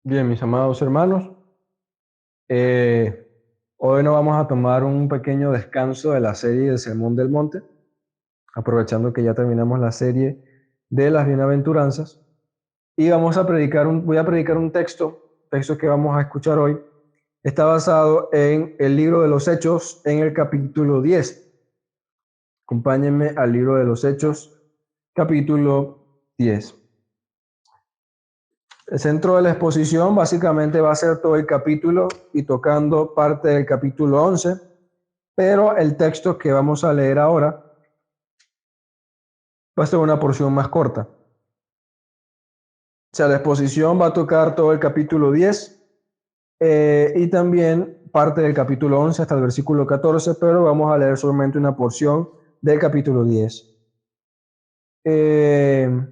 Bien, mis amados hermanos, eh, hoy nos vamos a tomar un pequeño descanso de la serie del Sermón del Monte, aprovechando que ya terminamos la serie de las bienaventuranzas, y voy a predicar un texto que vamos a escuchar hoy. Está basado en el libro de los Hechos, en el capítulo 10. Acompáñenme al libro de los Hechos, capítulo 10. El centro de la exposición básicamente va a ser todo el capítulo y tocando parte del capítulo 11, pero el texto que vamos a leer ahora va a ser una porción más corta. O sea, la exposición va a tocar todo el capítulo 10 y también parte del capítulo 11 hasta el versículo 14, pero vamos a leer solamente una porción del capítulo 10. Eh,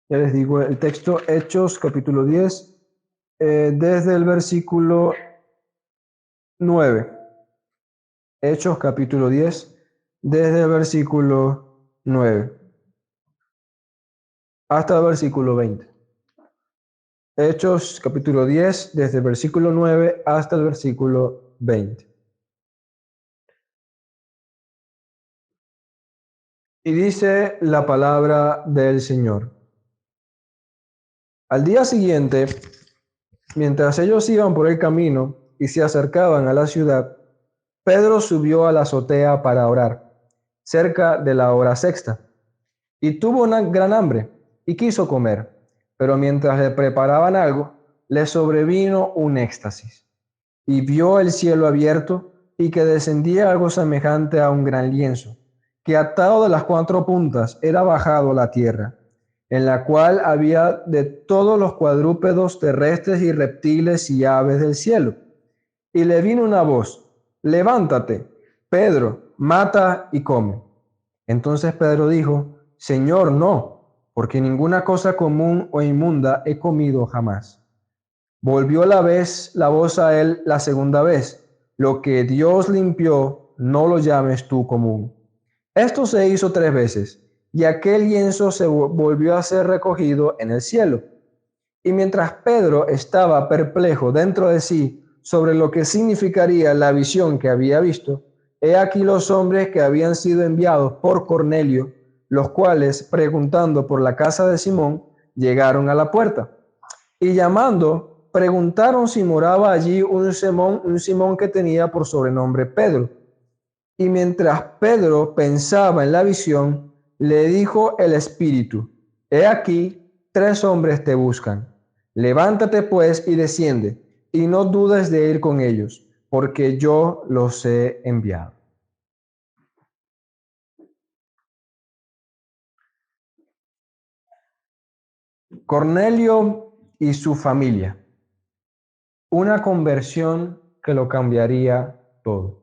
ya les digo, el texto Hechos capítulo 10, desde el versículo 9. Hechos capítulo 10, desde el versículo 9 hasta el versículo 20. Hechos capítulo 10, desde el versículo 9 hasta el versículo 20. Y dice la palabra del Señor. Al día siguiente, mientras ellos iban por el camino y se acercaban a la ciudad, Pedro subió a la azotea para orar, cerca de la hora sexta, y tuvo una gran hambre y quiso comer, pero mientras le preparaban algo, le sobrevino un éxtasis, y vio el cielo abierto y que descendía algo semejante a un gran lienzo, que atado de las cuatro puntas era bajado a la tierra, en la cual había de todos los cuadrúpedos terrestres y reptiles y aves del cielo. Y le vino una voz: levántate, Pedro, mata y come. Entonces Pedro dijo: Señor, no, porque ninguna cosa común o inmunda he comido jamás. Volvió la voz a él la segunda vez: lo que Dios limpió, no lo llames tú común. Esto se hizo 3 veces, y aquel lienzo se volvió a ser recogido en el cielo. Y mientras Pedro estaba perplejo dentro de sí sobre lo que significaría la visión que había visto, he aquí los hombres que habían sido enviados por Cornelio, los cuales, preguntando por la casa de Simón, llegaron a la puerta. Y llamando, preguntaron si moraba allí un Simón que tenía por sobrenombre Pedro. Y mientras Pedro pensaba en la visión, le dijo el Espíritu: He aquí, 3 hombres te buscan. Levántate pues y desciende, y no dudes de ir con ellos, porque yo los he enviado. Cornelio y su familia. Una conversión que lo cambiaría todo.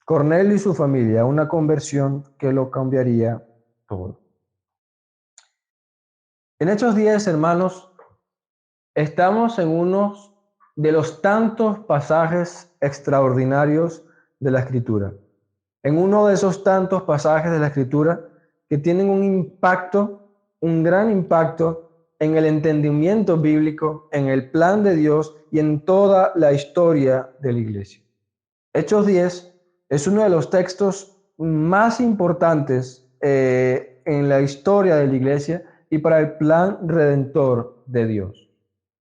Cornelio y su familia, una conversión que lo cambiaría todo. En Hechos 10, hermanos, estamos en uno de los tantos pasajes extraordinarios de la Escritura. En uno de esos tantos pasajes de la Escritura que tienen un impacto, un gran impacto en el entendimiento bíblico, en el plan de Dios y en toda la historia de la iglesia. Hechos 10 es uno de los textos más importantes en la historia de la iglesia y para el plan redentor de Dios.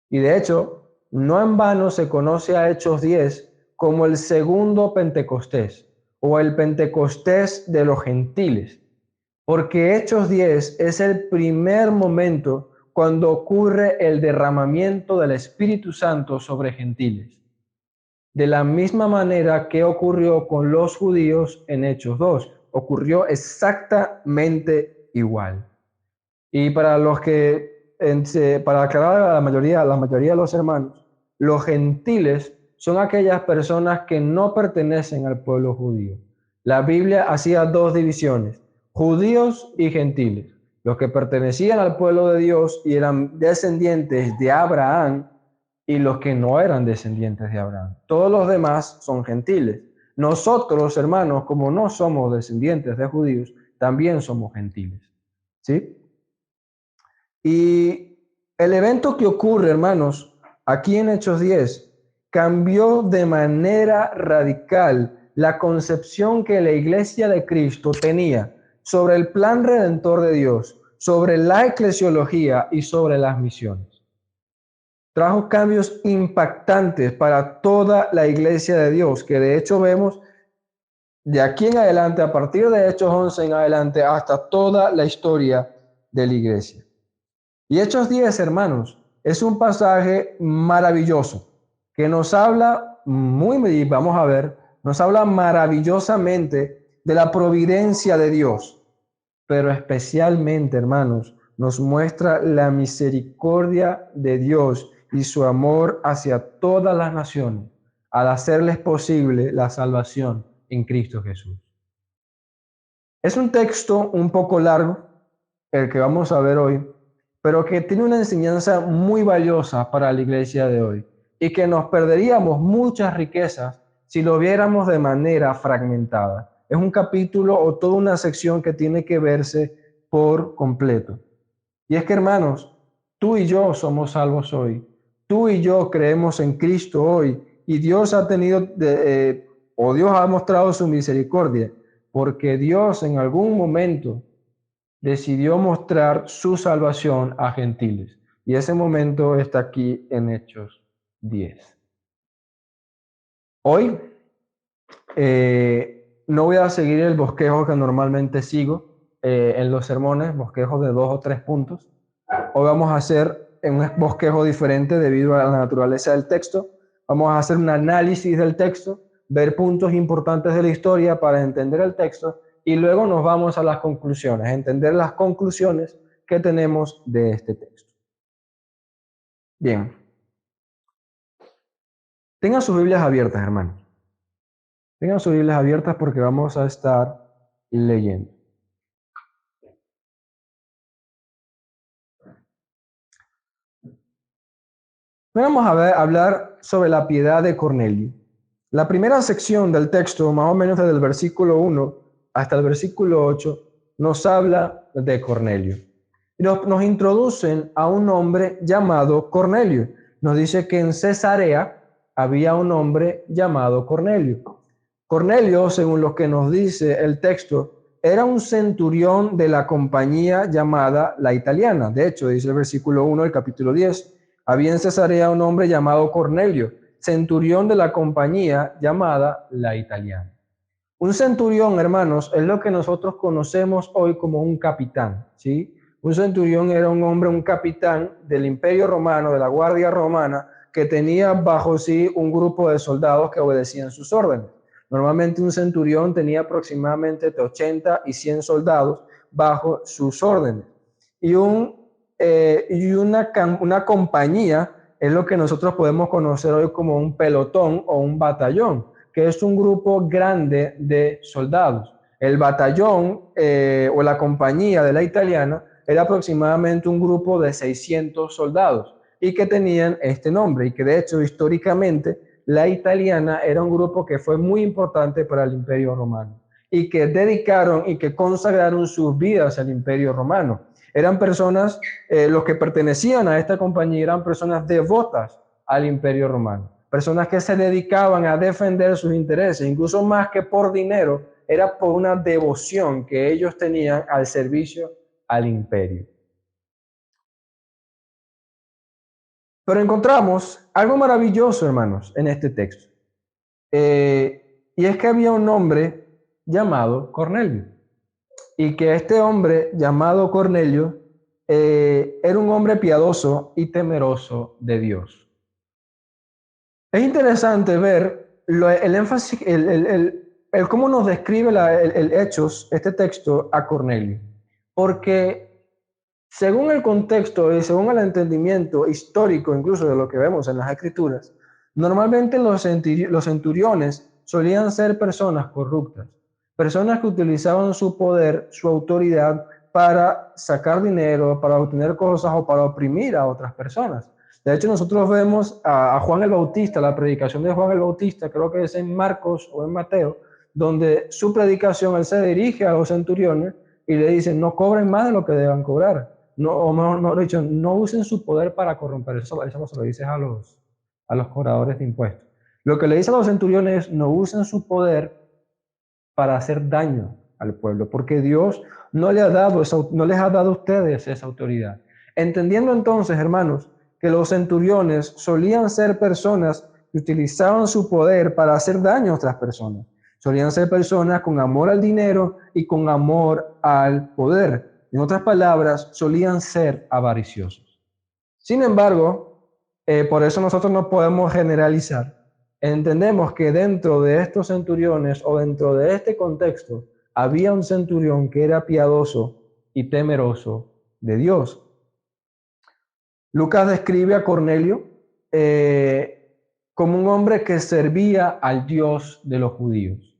Y de hecho, no en vano se conoce a Hechos 10 como el segundo Pentecostés o el Pentecostés de los gentiles, porque Hechos 10 es el primer momento cuando ocurre el derramamiento del Espíritu Santo sobre gentiles. De la misma manera que ocurrió con los judíos en Hechos 2, ocurrió exactamente igual. Y para los que, para aclarar a la mayoría de los hermanos, los gentiles son aquellas personas que no pertenecen al pueblo judío. La Biblia hacía 2 divisiones: judíos y gentiles. Los que pertenecían al pueblo de Dios y eran descendientes de Abraham, y los que no eran descendientes de Abraham. Todos los demás son gentiles. Nosotros, hermanos, como no somos descendientes de judíos, también somos gentiles. ¿Sí? Y el evento que ocurre, hermanos, aquí en Hechos 10, cambió de manera radical la concepción que la iglesia de Cristo tenía sobre el plan redentor de Dios, sobre la eclesiología y sobre las misiones. Trajo cambios impactantes para toda la iglesia de Dios, que de hecho vemos de aquí en adelante, a partir de Hechos 11 en adelante, hasta toda la historia de la iglesia. Y Hechos 10, hermanos, es un pasaje maravilloso que nos habla vamos a ver, nos habla maravillosamente de la providencia de Dios, pero especialmente, hermanos, nos muestra la misericordia de Dios y su amor hacia todas las naciones al hacerles posible la salvación en Cristo Jesús. Es un texto un poco largo, el que vamos a ver hoy, pero que tiene una enseñanza muy valiosa para la iglesia de hoy y que nos perderíamos muchas riquezas si lo viéramos de manera fragmentada. Es un capítulo o toda una sección que tiene que verse por completo. Y es que, hermanos, tú y yo somos salvos hoy. Tú y yo creemos en Cristo hoy y Dios ha Dios ha mostrado su misericordia porque Dios en algún momento decidió mostrar su salvación a gentiles. Y ese momento está aquí en Hechos 10. Hoy no voy a seguir el bosquejo que normalmente sigo en los sermones, bosquejos de 2 o 3 puntos. Hoy vamos a hacer un bosquejo diferente debido a la naturaleza del texto. Vamos a hacer un análisis del texto, ver puntos importantes de la historia para entender el texto y luego nos vamos a las conclusiones, entender las conclusiones que tenemos de este texto. Bien. Tengan sus Biblias abiertas, hermanos. Tengan sus Biblias abiertas porque vamos a estar leyendo. Vamos a hablar sobre la piedad de Cornelio. La primera sección del texto, más o menos desde el versículo 1 hasta el versículo 8, nos habla de Cornelio. Nos introducen a un hombre llamado Cornelio. Nos dice que en Cesarea había un hombre llamado Cornelio. Cornelio, según lo que nos dice el texto, era un centurión de la compañía llamada La Italiana. De hecho, dice el versículo 1 del capítulo 10. Había en Cesarea un hombre llamado Cornelio, centurión de la compañía llamada La Italiana. Un centurión, hermanos, es lo que nosotros conocemos hoy como un capitán, ¿sí? Un centurión era un hombre, un capitán del Imperio Romano, de la Guardia Romana, que tenía bajo sí un grupo de soldados que obedecían sus órdenes. Normalmente un centurión tenía aproximadamente entre 80 y 100 soldados bajo sus órdenes. Y una compañía es lo que nosotros podemos conocer hoy como un pelotón o un batallón, que es un grupo grande de soldados. El batallón o la compañía de la Italiana era aproximadamente un grupo de 600 soldados y que tenían este nombre y que de hecho históricamente la Italiana era un grupo que fue muy importante para el Imperio Romano y que dedicaron y que consagraron sus vidas al Imperio Romano. Eran personas, los que pertenecían a esta compañía eran personas devotas al Imperio Romano, personas que se dedicaban a defender sus intereses, incluso más que por dinero, era por una devoción que ellos tenían al servicio al imperio. Pero encontramos algo maravilloso, hermanos, en este texto. Y es que había un hombre llamado Cornelio. Y que este hombre llamado Cornelio era un hombre piadoso y temeroso de Dios. Es interesante ver el énfasis, el cómo nos describe el Hechos, este texto, a Cornelio. Porque según el contexto y según el entendimiento histórico, incluso de lo que vemos en las Escrituras, normalmente los centuriones solían ser personas corruptas, personas que utilizaban su poder, su autoridad para sacar dinero, para obtener cosas o para oprimir a otras personas. De hecho, nosotros vemos a Juan el Bautista, la predicación de Juan el Bautista, creo que es en Marcos o en Mateo, donde su predicación, él se dirige a los centuriones y le dice, no cobren más de lo que deban cobrar. no, o mejor dicho, no usen su poder para corromper. Eso no se lo dices a los cobradores de impuestos. Lo que le dice a los centuriones es, no usen su poder para hacer daño al pueblo, porque Dios no les ha dado a ustedes esa autoridad. Entendiendo entonces, hermanos, que los centuriones solían ser personas que utilizaban su poder para hacer daño a otras personas. Solían ser personas con amor al dinero y con amor al poder. En otras palabras, solían ser avariciosos. Sin embargo, por eso nosotros no podemos generalizar. Entendemos que dentro de estos centuriones o dentro de este contexto había un centurión que era piadoso y temeroso de Dios. Lucas describe a Cornelio como un hombre que servía al Dios de los judíos.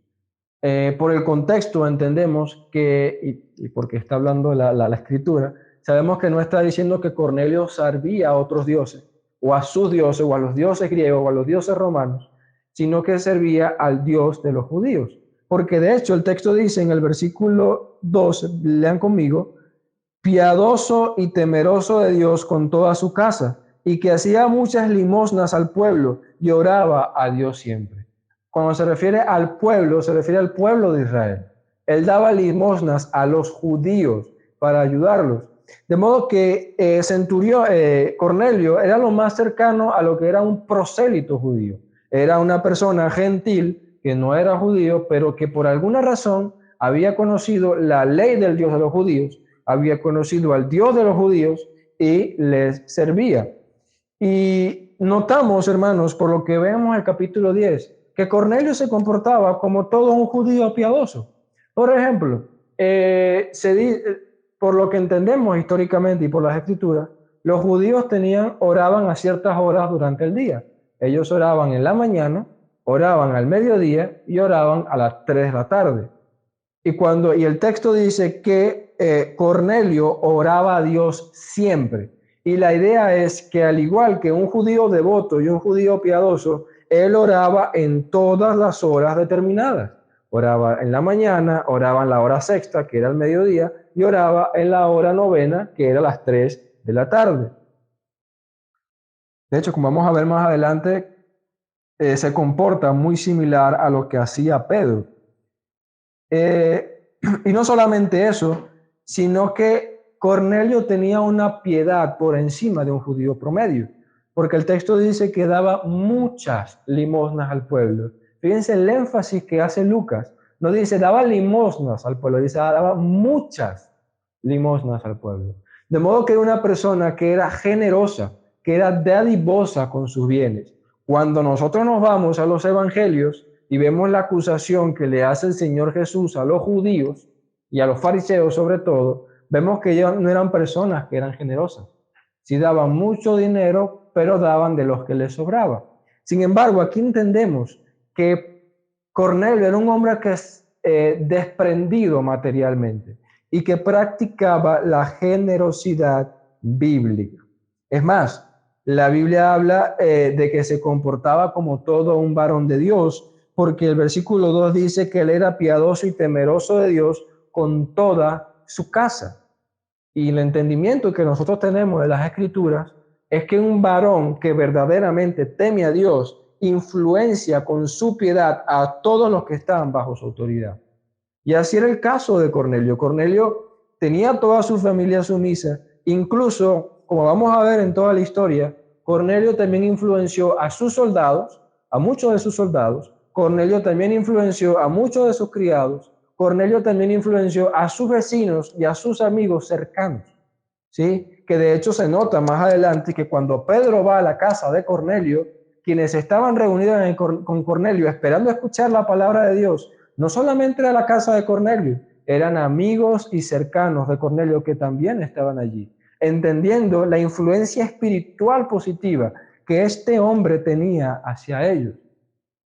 Por el contexto entendemos que, y porque está hablando la escritura, sabemos que no está diciendo que Cornelio servía a otros dioses, o a sus dioses, o a los dioses griegos, o a los dioses romanos, sino que servía al Dios de los judíos. Porque de hecho el texto dice en el versículo 12, lean conmigo, piadoso y temeroso de Dios con toda su casa, y que hacía muchas limosnas al pueblo y oraba a Dios siempre. Cuando se refiere al pueblo, se refiere al pueblo de Israel. Él daba limosnas a los judíos para ayudarlos. De modo que Cornelio era lo más cercano a lo que era un prosélito judío. Era una persona gentil que no era judío, pero que por alguna razón había conocido la ley del Dios de los judíos, había conocido al Dios de los judíos y les servía. Y notamos, hermanos, por lo que vemos en el capítulo 10, que Cornelio se comportaba como todo un judío piadoso. Por ejemplo, por lo que entendemos históricamente y por las escrituras, los judíos oraban a ciertas horas durante el día. Ellos oraban en la mañana, oraban al mediodía y oraban a las 3 de la tarde. Y el texto dice que Cornelio oraba a Dios siempre. Y la idea es que al igual que un judío devoto y un judío piadoso, él oraba en todas las horas determinadas. Oraba en la mañana, oraba en la hora sexta, que era el mediodía, y oraba en la hora novena, que era las 3 de la tarde. De hecho, como vamos a ver más adelante, se comporta muy similar a lo que hacía Pedro. Y no solamente eso, sino que Cornelio tenía una piedad por encima de un judío promedio, porque el texto dice que daba muchas limosnas al pueblo. Fíjense el énfasis que hace Lucas. No dice daba limosnas al pueblo, dice daba muchas limosnas al pueblo. De modo que era una persona que era generosa, que era dadivosa con sus bienes. Cuando nosotros nos vamos a los evangelios, y vemos la acusación que le hace el Señor Jesús a los judíos y a los fariseos sobre todo, vemos que ellos no eran personas que eran generosas. Sí daban mucho dinero, pero daban de los que les sobraba. Sin embargo, aquí entendemos que Cornelio era un hombre que es desprendido materialmente y que practicaba la generosidad bíblica. Es más, la Biblia habla de que se comportaba como todo un varón de Dios, porque el versículo 2 dice que él era piadoso y temeroso de Dios con toda su casa. Y el entendimiento que nosotros tenemos de las Escrituras es que un varón que verdaderamente teme a Dios influencia con su piedad a todos los que están bajo su autoridad. Y así era el caso de Cornelio. Cornelio tenía toda su familia sumisa, incluso, como vamos a ver en toda la historia, Cornelio también influenció a sus soldados, a muchos de sus soldados. Cornelio también influenció a muchos de sus criados. Cornelio también influenció a sus vecinos y a sus amigos cercanos. ¿Sí? Que de hecho se nota más adelante que cuando Pedro va a la casa de Cornelio, quienes estaban reunidos con Cornelio esperando escuchar la palabra de Dios, no solamente era la casa de Cornelio, eran amigos y cercanos de Cornelio que también estaban allí, entendiendo la influencia espiritual positiva que este hombre tenía hacia ellos.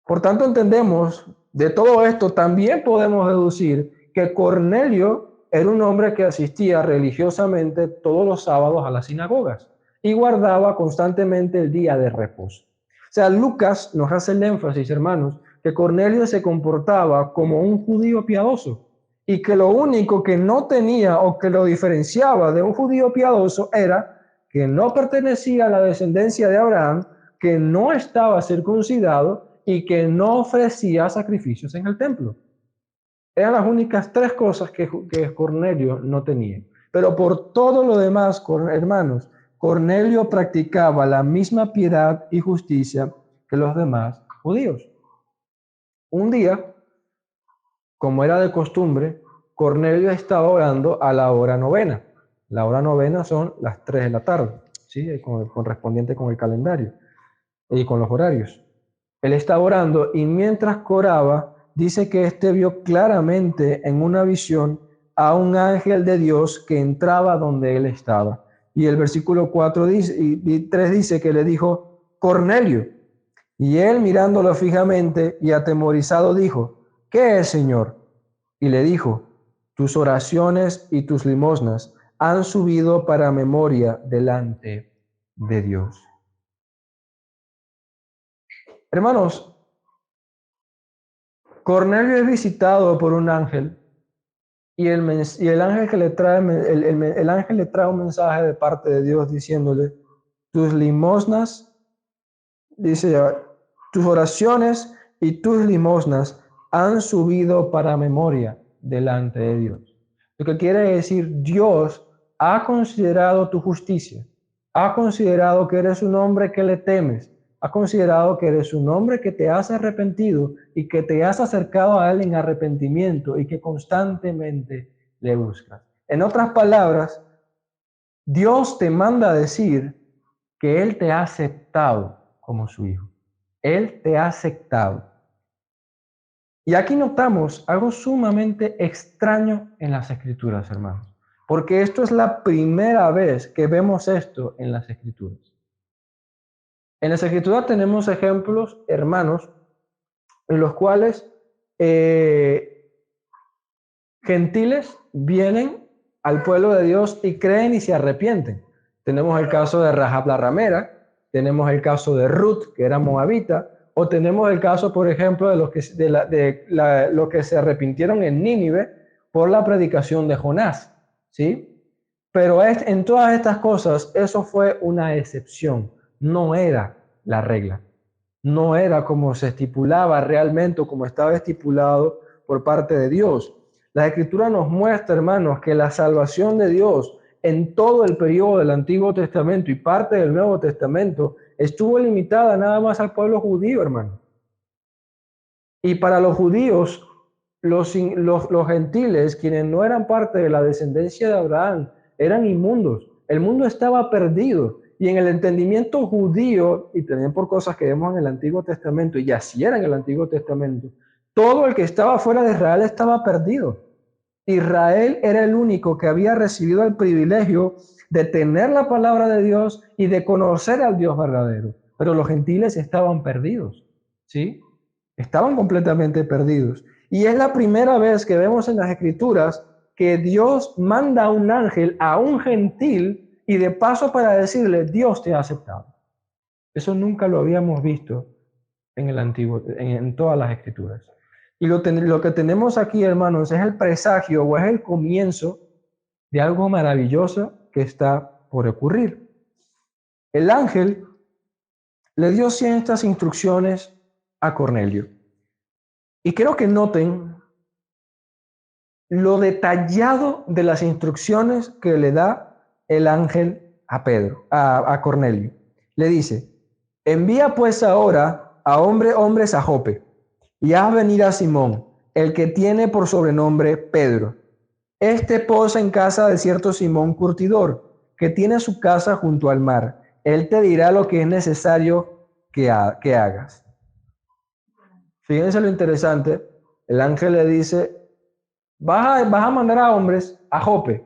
Por tanto, entendemos de todo esto, también podemos deducir que Cornelio era un hombre que asistía religiosamente todos los sábados a las sinagogas y guardaba constantemente el día de reposo. O sea, Lucas nos hace el énfasis, hermanos, que Cornelio se comportaba como un judío piadoso y que lo único que no tenía o que lo diferenciaba de un judío piadoso era que no pertenecía a la descendencia de Abraham, que no estaba circuncidado y que no ofrecía sacrificios en el templo. Eran las únicas tres cosas que Cornelio no tenía. Pero por todo lo demás, hermanos, Cornelio practicaba la misma piedad y justicia que los demás judíos. Un día, como era de costumbre, Cornelio estaba orando a la hora novena. La hora novena son las 3 de la tarde, ¿sí? Correspondiente con el calendario y con los horarios. Él estaba orando y mientras oraba, dice que éste vio claramente en una visión a un ángel de Dios que entraba donde él estaba. Y el versículo 4 dice, y 3 dice que le dijo, Cornelio. Y él mirándolo fijamente y atemorizado dijo, ¿qué es, Señor? Y le dijo, tus oraciones y tus limosnas han subido para memoria delante de Dios. Hermanos, Cornelio es visitado por un ángel y el ángel que le trae, el ángel le trae un mensaje de parte de Dios diciéndole, tus limosnas, dice, tus oraciones y tus limosnas han subido para memoria delante de Dios. Lo que quiere decir, Dios ha considerado tu justicia, ha considerado que eres un hombre que le temes, ha considerado que eres un hombre que te has arrepentido y que te has acercado a Él en arrepentimiento y que constantemente le buscas. En otras palabras, Dios te manda a decir que Él te ha aceptado como su hijo. Él te ha aceptado. Y aquí notamos algo sumamente extraño en las Escrituras, hermanos, porque esto es la primera vez que vemos esto en las Escrituras. En las Escrituras tenemos ejemplos, hermanos, en los cuales gentiles vienen al pueblo de Dios y creen y se arrepienten. Tenemos el caso de Rahab la ramera, tenemos el caso de Ruth, que era moabita, o tenemos el caso, por ejemplo, de los que se arrepintieron en Nínive por la predicación de Jonás, ¿sí? Pero en todas estas cosas, eso fue una excepción, no era la regla, no era como se estipulaba realmente o como estaba estipulado por parte de Dios. La Escritura nos muestra, hermanos, que la salvación de Dios en todo el periodo del Antiguo Testamento y parte del Nuevo Testamento estuvo limitada nada más al pueblo judío, hermano. Y para los judíos, los gentiles, quienes no eran parte de la descendencia de Abraham, eran inmundos. El mundo estaba perdido. Y en el entendimiento judío, y también por cosas que vemos en el Antiguo Testamento, y así era en el Antiguo Testamento, todo el que estaba fuera de Israel estaba perdido. Israel era el único que había recibido el privilegio de tener la palabra de Dios y de conocer al Dios verdadero. Pero los gentiles estaban perdidos, ¿sí? Estaban completamente perdidos. Y es la primera vez que vemos en las Escrituras que Dios manda a un ángel a un gentil y de paso para decirle, Dios te ha aceptado. Eso nunca lo habíamos visto en el Antiguo, en todas las Escrituras. Y lo que tenemos aquí, hermanos, es el presagio o es el comienzo de algo maravilloso que está por ocurrir. El ángel le dio ciertas instrucciones a Cornelio. Y quiero que noten lo detallado de las instrucciones que le da el ángel a a Cornelio. Le dice, envía pues ahora a hombres a Jope y haz venir a Simón, el que tiene por sobrenombre Pedro. Este posa en casa de cierto Simón curtidor, que tiene su casa junto al mar. Él te dirá lo que es necesario que hagas. Fíjense lo interesante. El ángel le dice, vas a mandar a hombres a Jope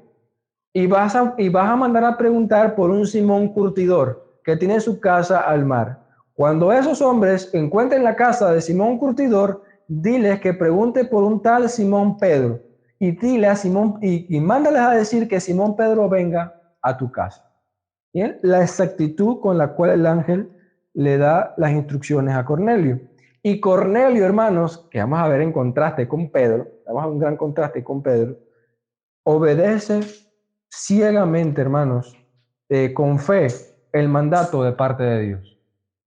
y vas a mandar a preguntar por un Simón curtidor que tiene su casa al mar. Cuando esos hombres encuentren la casa de Simón curtidor, diles que pregunte por un tal Simón Pedro y dile a Simón y mándales a decir que Simón Pedro venga a tu casa. Bien, la exactitud con la cual el ángel le da las instrucciones a Cornelio. Y Cornelio, hermanos, que vamos a ver en contraste con Pedro, vamos a ver un gran contraste con Pedro, obedece ciegamente, hermanos, con fe, el mandato de parte de Dios.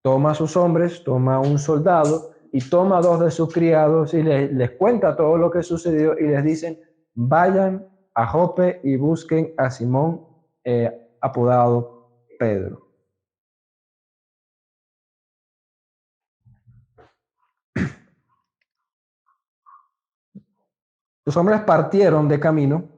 Toma a sus hombres, toma a un soldado y toma a dos de sus criados y les cuenta todo lo que sucedió y les dicen, vayan a Jope y busquen a Simón, apodado Pedro. Los hombres partieron de camino.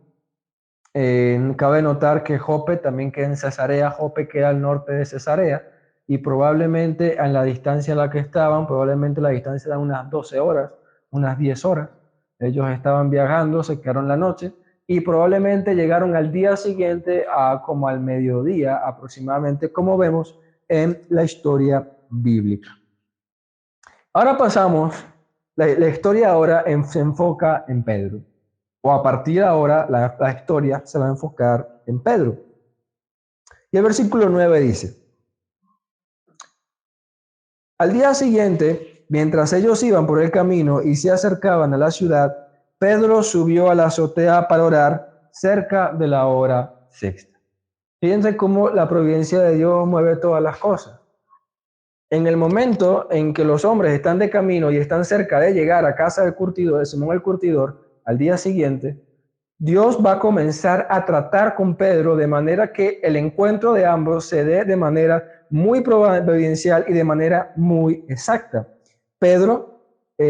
Cabe notar que Jope también queda en Cesarea, Jope queda al norte de Cesarea, y probablemente en la distancia en la que estaban, probablemente la distancia era unas 12 horas, unas 10 horas. Ellos estaban viajando, se quedaron la noche, y probablemente llegaron al día siguiente como al mediodía aproximadamente, como vemos en la historia bíblica. Ahora pasamos, la historia ahora se enfoca en Pedro. O a partir de ahora la historia se va a enfocar en Pedro. Y el versículo 9 dice, al día siguiente, mientras ellos iban por el camino y se acercaban a la ciudad, Pedro subió a la azotea para orar cerca de la hora sexta. Fíjense cómo la providencia de Dios mueve todas las cosas. En el momento en que los hombres están de camino y están cerca de llegar a casa del curtidor, de Simón el curtidor, al día siguiente, Dios va a comenzar a tratar con Pedro de manera que el encuentro de ambos se dé de manera muy providencial y de manera muy exacta. Pedro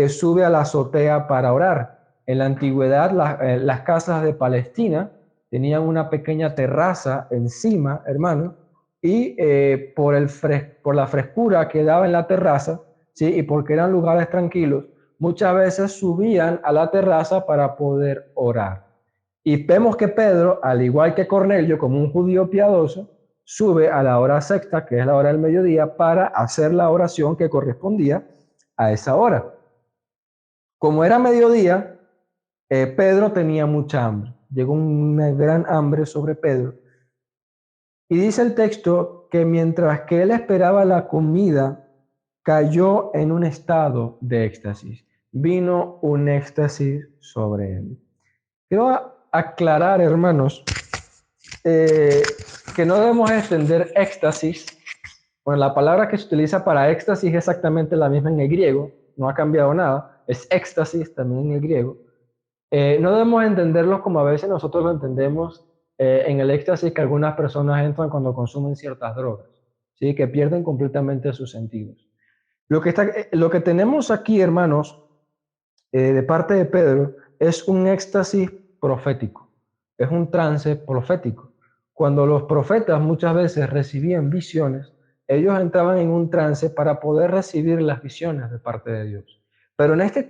sube a la azotea para orar. En la antigüedad, las casas de Palestina tenían una pequeña terraza encima, hermano, y por la frescura que daba en la terraza, ¿sí? Y porque eran lugares tranquilos, muchas veces subían a la terraza para poder orar. Y vemos que Pedro, al igual que Cornelio, como un judío piadoso, sube a la hora sexta, que es la hora del mediodía, para hacer la oración que correspondía a esa hora. Como era mediodía, Pedro tenía mucha hambre. Llegó una gran hambre sobre Pedro. Y dice el texto que mientras que él esperaba la comida, cayó en un estado de éxtasis. Vino un éxtasis sobre él. Quiero aclarar, hermanos, que no debemos extender éxtasis. Bueno, la palabra que se utiliza para éxtasis es exactamente la misma en el griego, no ha cambiado nada, es éxtasis también en el griego. No debemos entenderlo como a veces nosotros lo entendemos en el éxtasis que algunas personas entran cuando consumen ciertas drogas, ¿sí? Que pierden completamente sus sentidos. Lo que tenemos aquí, hermanos, de parte de Pedro, es un éxtasis profético, es un trance profético. Cuando los profetas muchas veces recibían visiones, ellos entraban en un trance para poder recibir las visiones de parte de Dios. Pero en este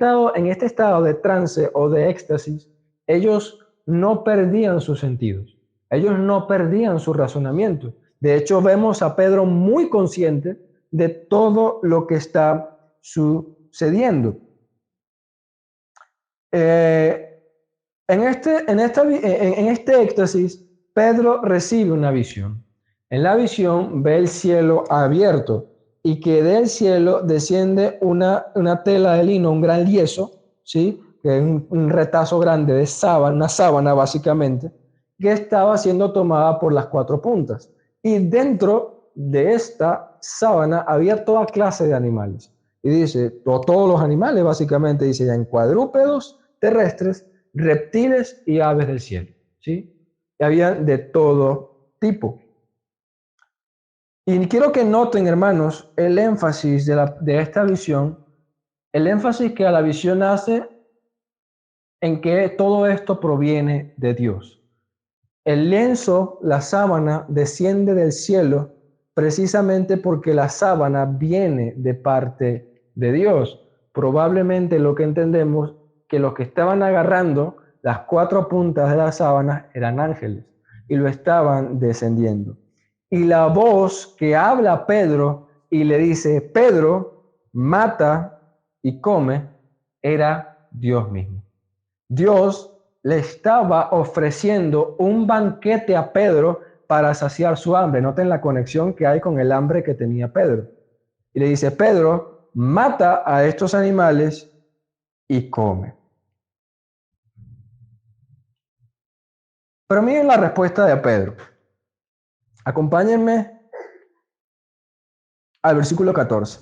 estado de trance o de éxtasis, ellos no perdían sus sentidos, ellos no perdían su razonamiento. De hecho, vemos a Pedro muy consciente de todo lo que está sucediendo. En este éxtasis, Pedro recibe una visión. En la visión ve el cielo abierto y que del cielo desciende una tela de lino, un gran lienzo, ¿sí? Que es un retazo grande de sábana, una sábana básicamente, que estaba siendo tomada por las cuatro puntas. Y dentro de esta sábana había toda clase de animales. Y dice, todos los animales básicamente, dice, ya en cuadrúpedos, terrestres, reptiles y aves del cielo, ¿sí? Y había de todo tipo. Y quiero que noten, hermanos, el énfasis de esta visión, el énfasis que a la visión hace en que todo esto proviene de Dios. El lienzo, la sábana, desciende del cielo precisamente porque la sábana viene de parte de Dios. Probablemente lo que entendemos que los que estaban agarrando las cuatro puntas de la sábana eran ángeles y lo estaban descendiendo. Y la voz que habla Pedro y le dice, Pedro, mata y come, era Dios mismo. Dios le estaba ofreciendo un banquete a Pedro para saciar su hambre. Noten la conexión que hay con el hambre que tenía Pedro. Y le dice, Pedro, mata a estos animales y come. Pero miren la respuesta de Pedro. Acompáñenme al versículo 14.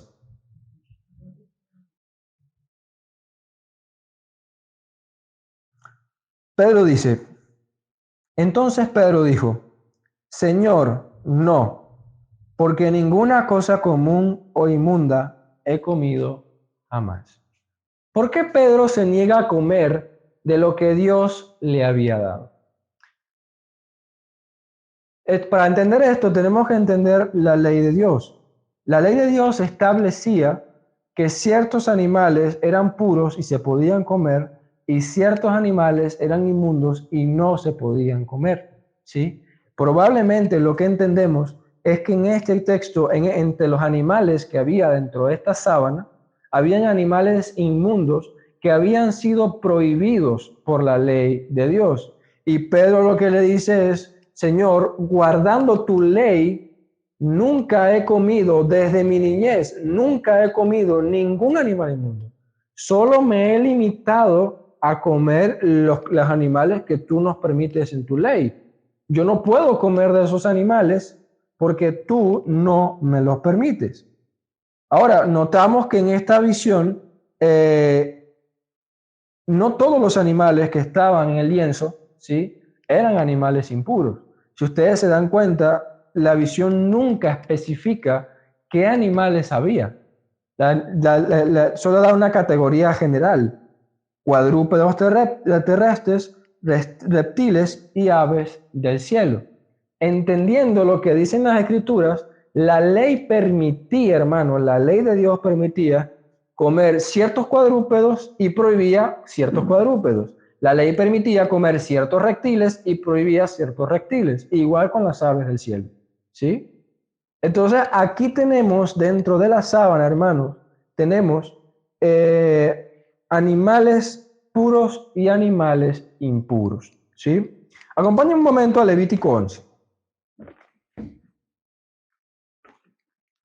Pedro dice, entonces Pedro dijo, Señor, no, porque ninguna cosa común o inmunda he comido jamás. ¿Por qué Pedro se niega a comer de lo que Dios le había dado? Para entender esto tenemos que entender la ley de Dios. La ley de Dios establecía que ciertos animales eran puros y se podían comer y ciertos animales eran inmundos y no se podían comer, ¿sí? Probablemente lo que entendemos es que en este texto, entre los animales que había dentro de esta sábana, habían animales inmundos que habían sido prohibidos por la ley de Dios. Y Pedro lo que le dice es, Señor, guardando tu ley, nunca he comido desde mi niñez, nunca he comido ningún animal inmundo. Solo me he limitado a comer los animales que tú nos permites en tu ley. Yo no puedo comer de esos animales porque tú no me los permites. Ahora, notamos que en esta visión, no todos los animales que estaban en el lienzo, ¿sí?, eran animales impuros. Si ustedes se dan cuenta, la visión nunca especifica qué animales había. Solo da una categoría general: cuadrúpedos terrestres, reptiles y aves del cielo. Entendiendo lo que dicen las escrituras, la ley permitía, hermano, la ley de Dios permitía comer ciertos cuadrúpedos y prohibía ciertos cuadrúpedos. La ley permitía comer ciertos reptiles y prohibía ciertos reptiles, igual con las aves del cielo, ¿sí? Entonces, aquí tenemos dentro de la sábana, hermanos, tenemos animales puros y animales impuros, ¿sí? Acompáñenme un momento a Levítico 11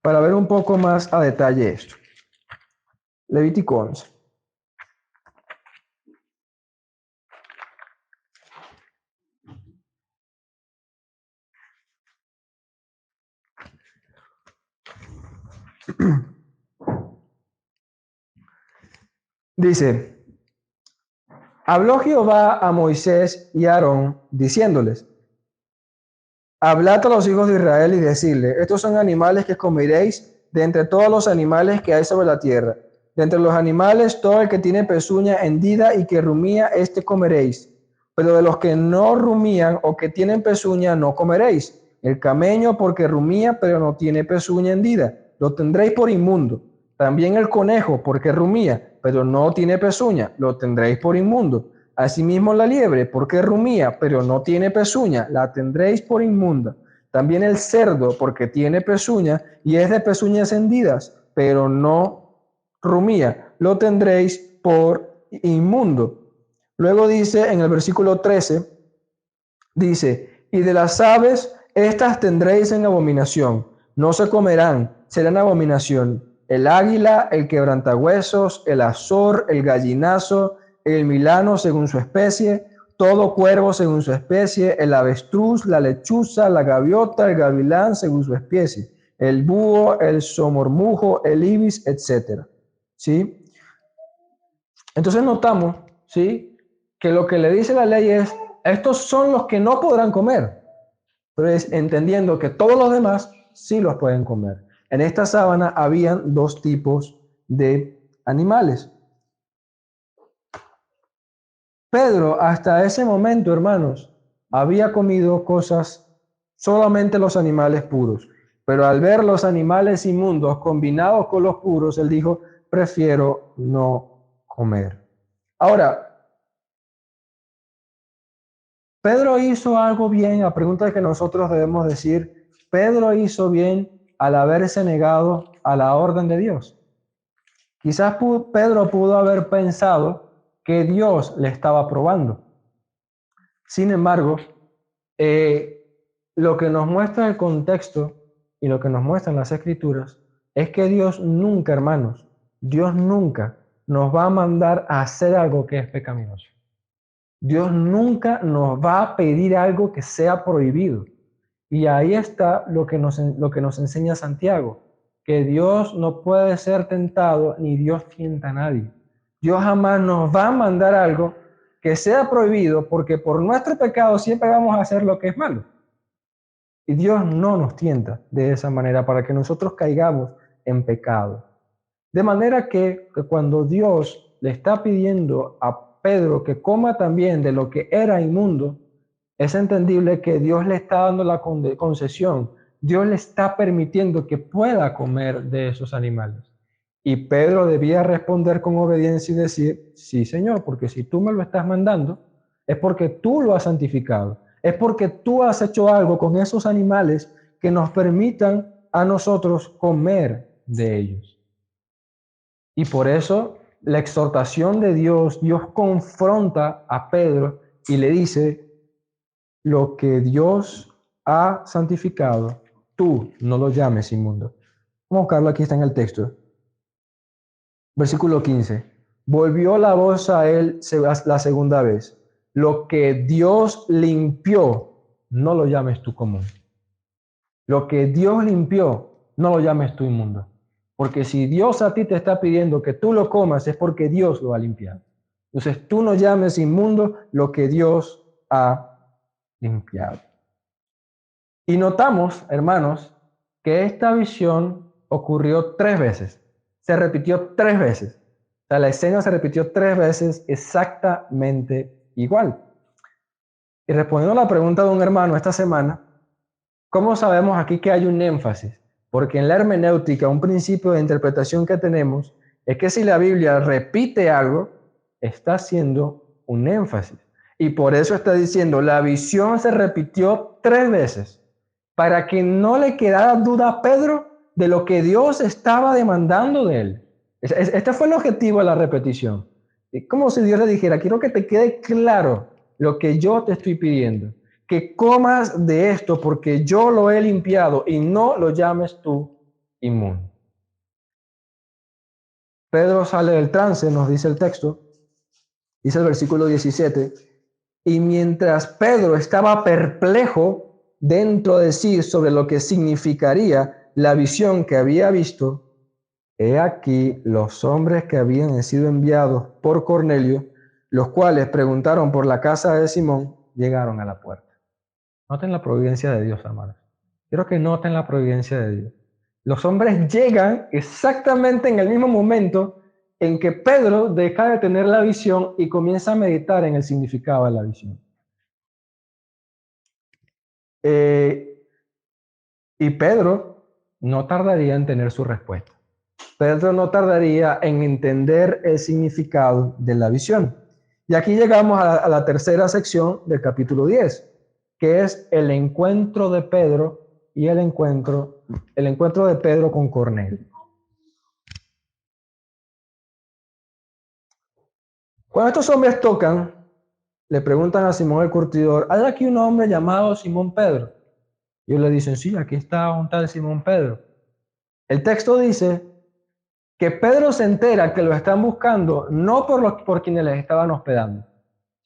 para ver un poco más a detalle esto. Levítico 11. Dice, habló Jehová a Moisés y a Aarón, diciéndoles, hablad a los hijos de Israel y decirle, estos son animales que comeréis de entre todos los animales que hay sobre la tierra. De entre los animales, todo el que tiene pezuña hendida y que rumía, este comeréis. Pero de los que no rumían o que tienen pezuña, no comeréis. El camello porque rumía, pero no tiene pezuña hendida, lo tendréis por inmundo. También el conejo porque rumía, pero no tiene pezuña, lo tendréis por inmundo. Asimismo la liebre, porque rumía, pero no tiene pezuña, la tendréis por inmunda. También el cerdo, porque tiene pezuña y es de pezuñas hendidas, pero no rumía, lo tendréis por inmundo. Luego dice en el versículo 13, dice, y de las aves, estas tendréis en abominación, no se comerán, serán abominación. El águila, el quebrantahuesos, el azor, el gallinazo, el milano según su especie, todo cuervo según su especie, el avestruz, la lechuza, la gaviota, el gavilán según su especie, el búho, el somormujo, el ibis, etc. ¿Sí? Entonces notamos, ¿sí?, que lo que le dice la ley es, estos son los que no podrán comer, pero es entendiendo que todos los demás sí los pueden comer. En esta sábana habían dos tipos de animales. Pedro, hasta ese momento, hermanos, había comido cosas, solamente los animales puros. Pero al ver los animales inmundos combinados con los puros, él dijo, prefiero no comer. Ahora, Pedro hizo algo bien. La pregunta que nosotros debemos decir, Pedro hizo bien al haberse negado a la orden de Dios. Quizás Pedro pudo haber pensado que Dios le estaba probando. Sin embargo, lo que nos muestra el contexto y lo que nos muestran las escrituras es que Dios nunca, hermanos, Dios nunca nos va a mandar a hacer algo que es pecaminoso. Dios nunca nos va a pedir algo que sea prohibido. Y ahí está lo que nos enseña Santiago, que Dios no puede ser tentado ni Dios tienta a nadie. Dios jamás nos va a mandar algo que sea prohibido porque por nuestro pecado siempre vamos a hacer lo que es malo. Y Dios no nos tienta de esa manera para que nosotros caigamos en pecado. De manera que cuando Dios le está pidiendo a Pedro que coma también de lo que era inmundo, es entendible que Dios le está dando la concesión. Dios le está permitiendo que pueda comer de esos animales. Y Pedro debía responder con obediencia y decir, sí, Señor, porque si tú me lo estás mandando, es porque tú lo has santificado. Es porque tú has hecho algo con esos animales que nos permitan a nosotros comer de ellos. Y por eso la exhortación de Dios, Dios confronta a Pedro y le dice, lo que Dios ha santificado, tú no lo llames inmundo. Vamos a buscarlo, aquí está en el texto. Versículo 15. Volvió la voz a él la segunda vez. Lo que Dios limpió, no lo llames tú común. Lo que Dios limpió, no lo llames tú inmundo. Porque si Dios a ti te está pidiendo que tú lo comas, es porque Dios lo ha limpiado. Entonces tú no llames inmundo lo que Dios ha limpiado. Y notamos, hermanos, que esta visión ocurrió 3 veces. Se repitió 3 veces. O sea, la escena se repitió 3 veces exactamente igual. Y respondiendo a la pregunta de un hermano esta semana, ¿cómo sabemos aquí que hay un énfasis? Porque en la hermenéutica, un principio de interpretación que tenemos es que si la Biblia repite algo, está haciendo un énfasis. Y por eso está diciendo, la visión se repitió 3 veces, para que no le quedara duda a Pedro de lo que Dios estaba demandando de él. Este fue el objetivo de la repetición. Es como si Dios le dijera, quiero que te quede claro lo que yo te estoy pidiendo, que comas de esto porque yo lo he limpiado y no lo llames tú inmundo. Pedro sale del trance, nos dice el texto, dice el versículo 17, y mientras Pedro estaba perplejo dentro de sí sobre lo que significaría la visión que había visto, he aquí los hombres que habían sido enviados por Cornelio, los cuales preguntaron por la casa de Simón, llegaron a la puerta. Noten la providencia de Dios, hermanos. Quiero que noten la providencia de Dios. Los hombres llegan exactamente en el mismo momento en que Pedro deja de tener la visión y comienza a meditar en el significado de la visión. Y Pedro no tardaría en tener su respuesta. Pedro no tardaría en entender el significado de la visión. Y aquí llegamos a la tercera sección del capítulo 10, que es el encuentro de Pedro y el encuentro de Pedro con Cornelio. Cuando estos hombres tocan, le preguntan a Simón el curtidor, ¿hay aquí un hombre llamado Simón Pedro? Y ellos le dicen, sí, aquí está un tal Simón Pedro. El texto dice que Pedro se entera que lo están buscando no por quienes les estaban hospedando,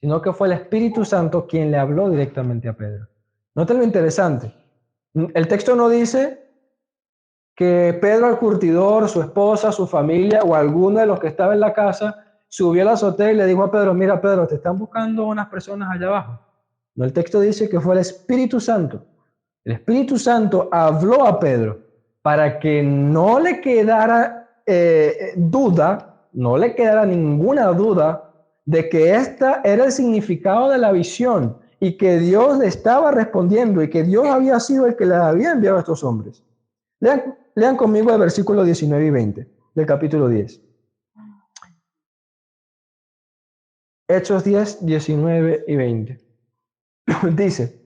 sino que fue el Espíritu Santo quien le habló directamente a Pedro. Noten lo interesante. El texto no dice que Pedro al curtidor, su esposa, su familia o alguno de los que estaba en la casa subió a la azotea y le dijo a Pedro, mira Pedro, te están buscando unas personas allá abajo. No, el texto dice que fue el Espíritu Santo. El Espíritu Santo habló a Pedro para que no le quedara duda, no le quedara ninguna duda de que esta era el significado de la visión y que Dios le estaba respondiendo y que Dios había sido el que le había enviado a estos hombres. Lean conmigo el versículo 19 y 20 del capítulo 10. Hechos 10, 19 y 20. Dice,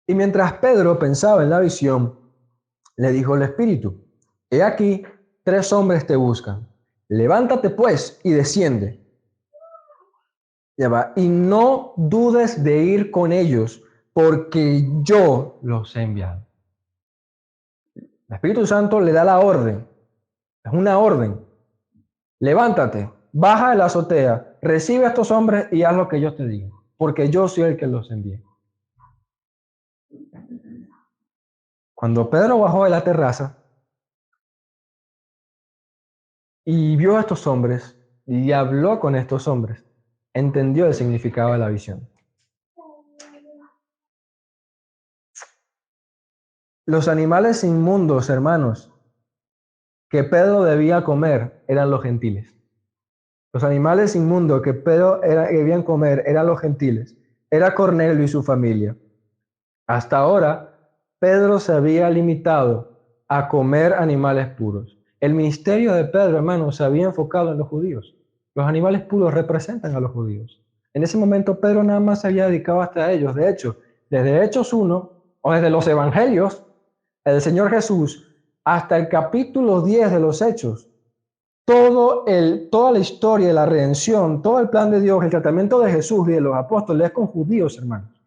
y mientras Pedro pensaba en la visión, le dijo el Espíritu, he aquí, 3 hombres te buscan. Levántate pues y desciende. Ya va. Y no dudes de ir con ellos, porque yo los he enviado. El Espíritu Santo le da la orden. Es una orden. Levántate, baja de la azotea, recibe a estos hombres y haz lo que yo te digo, porque yo soy el que los envié. Cuando Pedro bajó de la terraza y vio a estos hombres y habló con estos hombres, entendió el significado de la visión. Los animales inmundos, hermanos, que Pedro debía comer eran los gentiles. Los animales inmundos que Pedro debían comer eran los gentiles. Era Cornelio y su familia. Hasta ahora, Pedro se había limitado a comer animales puros. El ministerio de Pedro, hermanos, se había enfocado en los judíos. Los animales puros representan a los judíos. En ese momento, Pedro nada más se había dedicado hasta a ellos. De hecho, desde Hechos 1, o desde los Evangelios, el Señor Jesús, hasta el capítulo 10 de los Hechos, toda la historia de la redención, todo el plan de Dios, el tratamiento de Jesús y de los apóstoles es con judíos, hermanos.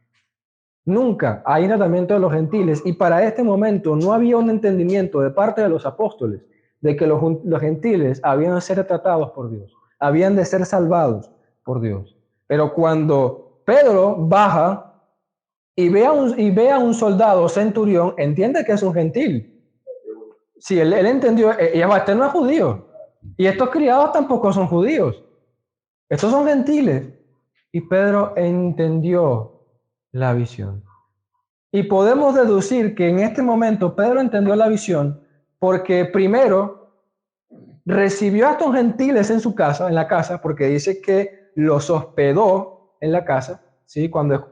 Nunca hay tratamiento de los gentiles, y para este momento no había un entendimiento de parte de los apóstoles de que los gentiles habían de ser tratados por Dios, habían de ser salvados por Dios. Pero cuando Pedro baja y ve a un soldado centurión, entiende que es un gentil. Sí, él entendió, este no es judío, y estos criados tampoco son judíos, estos son gentiles. Y Pedro entendió la visión. Y podemos deducir que en este momento Pedro entendió la visión porque primero recibió a estos gentiles en su casa, en la casa, porque dice que los hospedó en la casa, ¿sí? Cuando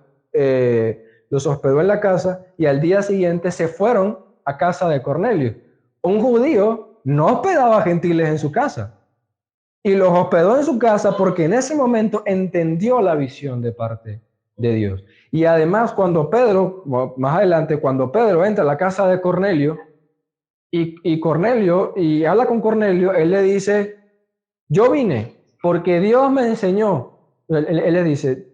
los hospedó en la casa y al día siguiente se fueron a casa de Cornelio. Un judío no hospedaba a gentiles en su casa y los hospedó en su casa porque en ese momento entendió la visión de parte de Dios. Y además, cuando Pedro, más adelante, cuando Pedro entra a la casa de Cornelio y Cornelio, y habla con Cornelio, él le dice, yo vine porque Dios me enseñó. Él le dice,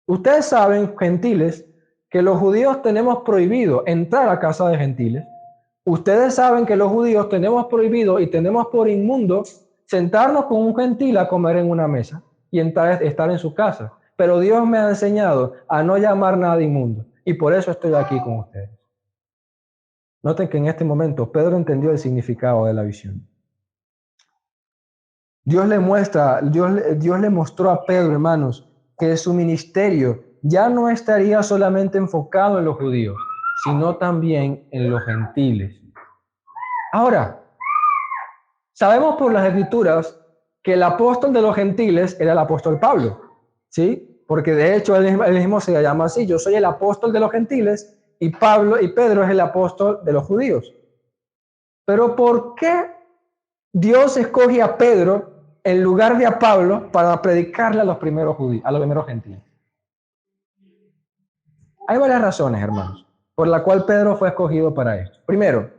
ustedes saben, gentiles, que los judíos tenemos prohibido entrar a casa de gentiles. Ustedes saben que los judíos tenemos prohibido y tenemos por inmundo sentarnos con un gentil a comer en una mesa y estar en su casa. Pero Dios me ha enseñado a no llamar nada inmundo y por eso estoy aquí con ustedes. Noten que en este momento Pedro entendió el significado de la visión. Dios le mostró a Pedro, hermanos, que su ministerio ya no estaría solamente enfocado en los judíos, sino también en los gentiles. Ahora, sabemos por las escrituras que el apóstol de los gentiles era el apóstol Pablo, ¿sí? Porque de hecho él mismo se llama así, yo soy el apóstol de los gentiles y Pedro es el apóstol de los judíos. Pero ¿por qué Dios escoge a Pedro en lugar de a Pablo para predicarle a los primeros judíos, a los primeros gentiles? Hay varias razones, hermanos, por la cual Pedro fue escogido para esto. Primero,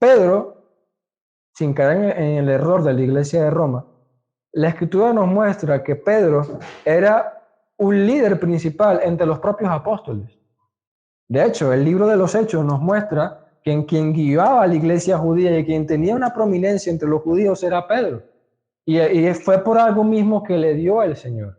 Pedro, sin caer en el error de la iglesia de Roma, la escritura nos muestra que Pedro era un líder principal entre los propios apóstoles. De hecho, el libro de los Hechos nos muestra que en quien guiaba a la iglesia judía y quien tenía una prominencia entre los judíos era Pedro. Y fue por algo mismo que le dio el Señor.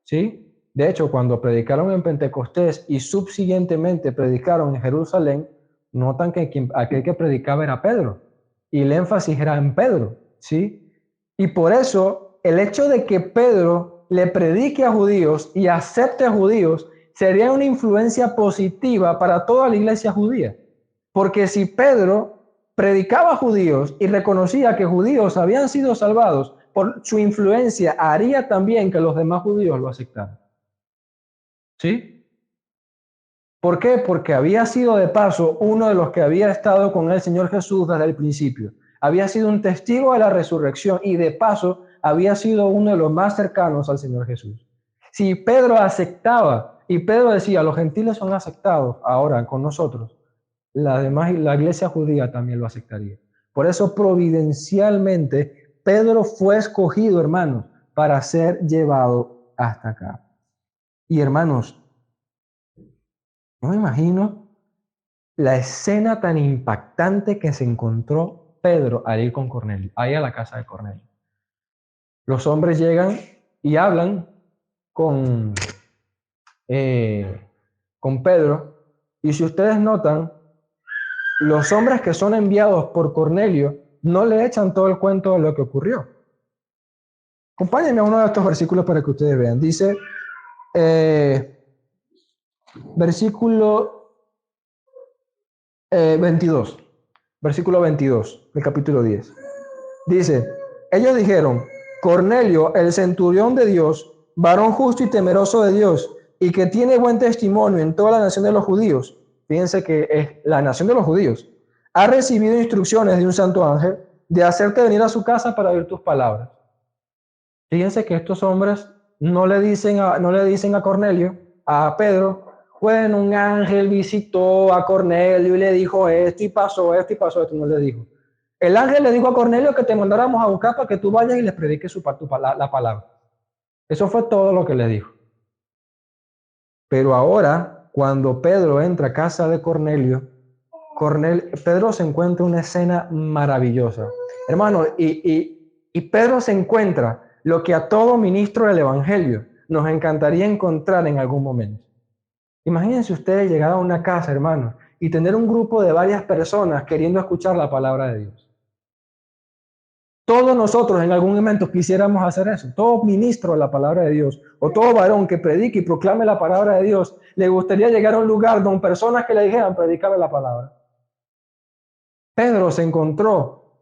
¿Sí? De hecho, cuando predicaron en Pentecostés y subsiguientemente predicaron en Jerusalén, notan que aquel que predicaba era Pedro. Y el énfasis era en Pedro. ¿Sí? Y por eso, el hecho de que Pedro le predique a judíos y acepte a judíos sería una influencia positiva para toda la iglesia judía. Porque si Pedro predicaba a judíos y reconocía que judíos habían sido salvados, por su influencia haría también que los demás judíos lo aceptaran. ¿Sí? ¿Por qué? Porque había sido de paso uno de los que había estado con el Señor Jesús desde el principio. Había sido un testigo de la resurrección y de paso había sido uno de los más cercanos al Señor Jesús. Si Pedro aceptaba y Pedro decía, los gentiles son aceptados ahora con nosotros, la iglesia judía también lo aceptaría. Por eso providencialmente Pedro fue escogido, hermanos, para ser llevado hasta acá. Y hermanos, no me imagino la escena tan impactante que se encontró Pedro al ir con Cornelio, ahí a la casa de Cornelio. Los hombres llegan y hablan con, con Pedro, y si ustedes notan, los hombres que son enviados por Cornelio no le echan todo el cuento de lo que ocurrió. Acompáñenme a uno de estos versículos para que ustedes vean. Dice, versículo 22, versículo 22 del capítulo 10. Dice, ellos dijeron, Cornelio, el centurión de Dios, varón justo y temeroso de Dios, y que tiene buen testimonio en toda la nación de los judíos, fíjense que es la nación de los judíos, ha recibido instrucciones de un santo ángel de hacerte venir a su casa para oír tus palabras. Fíjense que estos hombres no le dicen a Cornelio, a Pedro, bueno, un ángel visitó a Cornelio y le dijo esto y pasó esto y pasó esto, no le dijo. El ángel le dijo a Cornelio que te mandáramos a buscar para que tú vayas y les prediques la palabra. Eso fue todo lo que le dijo. Pero ahora, cuando Pedro entra a casa de Cornelio, Pedro se encuentra una escena maravillosa. Hermano, y Pedro se encuentra lo que a todo ministro del Evangelio nos encantaría encontrar en algún momento. Imagínense ustedes llegar a una casa, hermano, y tener un grupo de varias personas queriendo escuchar la palabra de Dios. Todos nosotros en algún momento quisiéramos hacer eso. Todo ministro de la palabra de Dios o todo varón que predique y proclame la palabra de Dios le gustaría llegar a un lugar donde personas que le dijeran predícame la palabra. Pedro se encontró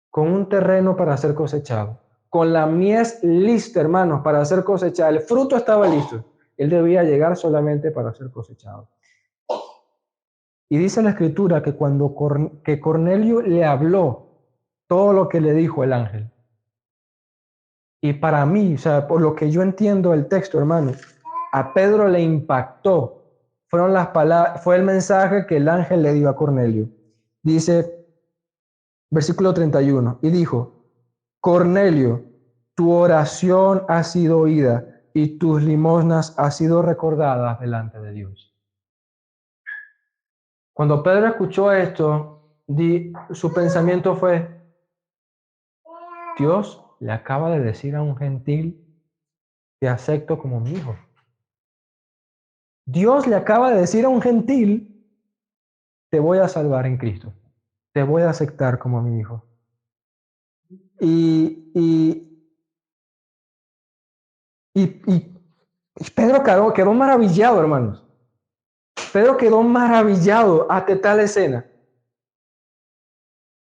con un terreno para ser cosechado, con la mies lista, hermanos, para ser cosechada. El fruto estaba listo. Él debía llegar solamente para ser cosechado. Y dice la Escritura que cuando Cornelio le habló todo lo que le dijo el ángel. Y para mí, o sea, por lo que yo entiendo del texto, hermano, a Pedro le impactó. Fueron las palabras, fue el mensaje que el ángel le dio a Cornelio. Dice, versículo 31, y dijo, Cornelio, tu oración ha sido oída y tus limosnas han sido recordadas delante de Dios. Cuando Pedro escuchó esto, su pensamiento fue, Dios le acaba de decir a un gentil, te acepto como mi hijo. Dios le acaba de decir a un gentil, te voy a salvar en Cristo, te voy a aceptar como mi hijo. Y Pedro quedó maravillado, hermanos. Pedro quedó maravillado ante tal escena.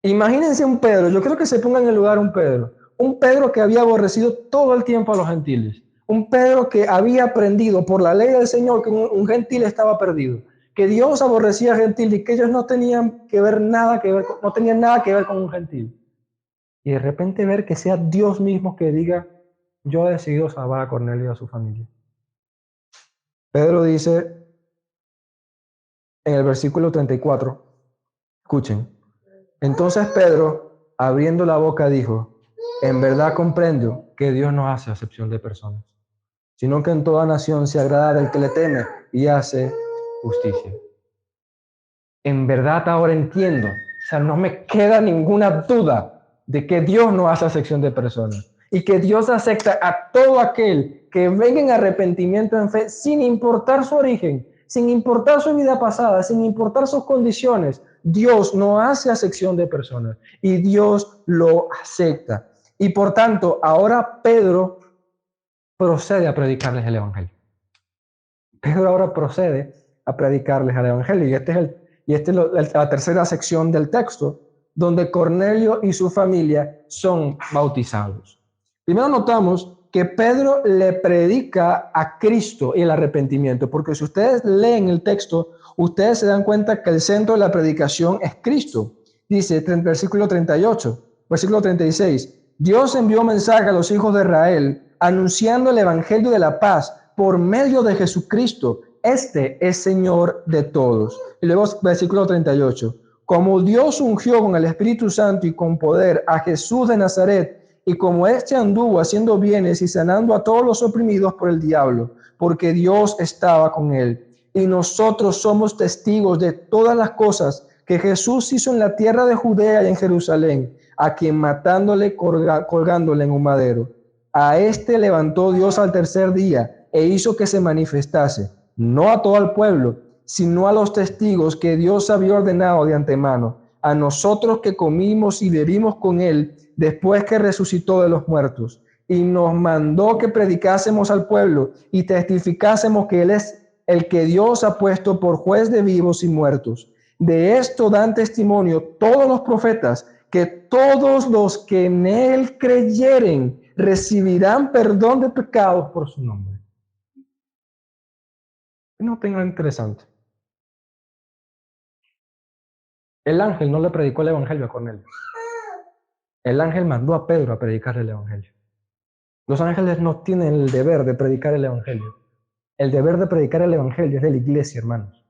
Imagínense un Pedro, yo creo que se ponga en el lugar un Pedro que había aborrecido todo el tiempo a los gentiles, un Pedro que había aprendido por la ley del Señor que un gentil estaba perdido, que Dios aborrecía a gentiles y que ellos no tenían nada que ver con un gentil. Y de repente ver que sea Dios mismo que diga, yo he decidido salvar a Cornelio y a su familia. Pedro dice en el versículo 34, escuchen, entonces Pedro, abriendo la boca, dijo, en verdad comprendo que Dios no hace acepción de personas, sino que en toda nación se agrada del que le teme y hace justicia. En verdad ahora entiendo, o sea, no me queda ninguna duda de que Dios no hace acepción de personas y que Dios acepta a todo aquel que venga en arrepentimiento en fe sin importar su origen, sin importar su vida pasada, sin importar sus condiciones. Dios no hace acepción de personas y Dios lo acepta. Y por tanto, ahora Pedro procede a predicarles el Evangelio. Pedro ahora procede a predicarles el Evangelio. Y esta es la tercera sección del texto, donde Cornelio y su familia son bautizados. Primero notamos que Pedro le predica a Cristo y el arrepentimiento, porque si ustedes leen el texto, ustedes se dan cuenta que el centro de la predicación es Cristo. Dice, versículo 38, versículo 36, Dios envió mensaje a los hijos de Israel, anunciando el evangelio de la paz por medio de Jesucristo. Este es Señor de todos. Y luego, versículo 38, como Dios ungió con el Espíritu Santo y con poder a Jesús de Nazaret, y como éste anduvo haciendo bienes y sanando a todos los oprimidos por el diablo, porque Dios estaba con él. Y nosotros somos testigos de todas las cosas que Jesús hizo en la tierra de Judea y en Jerusalén, a quien matándole, colgándole en un madero. A este levantó Dios al tercer día e hizo que se manifestase, no a todo el pueblo, sino a los testigos que Dios había ordenado de antemano, a nosotros que comimos y bebimos con él después que resucitó de los muertos, y nos mandó que predicásemos al pueblo y testificásemos que él es el que Dios ha puesto por juez de vivos y muertos. De esto dan testimonio todos los profetas, que todos los que en él creyeren recibirán perdón de pecados por su nombre. No tengo interesante. El ángel no le predicó el evangelio a Cornelio. El ángel mandó a Pedro a predicar el evangelio. Los ángeles no tienen el deber de predicar el evangelio. El deber de predicar el evangelio es de la iglesia, hermanos.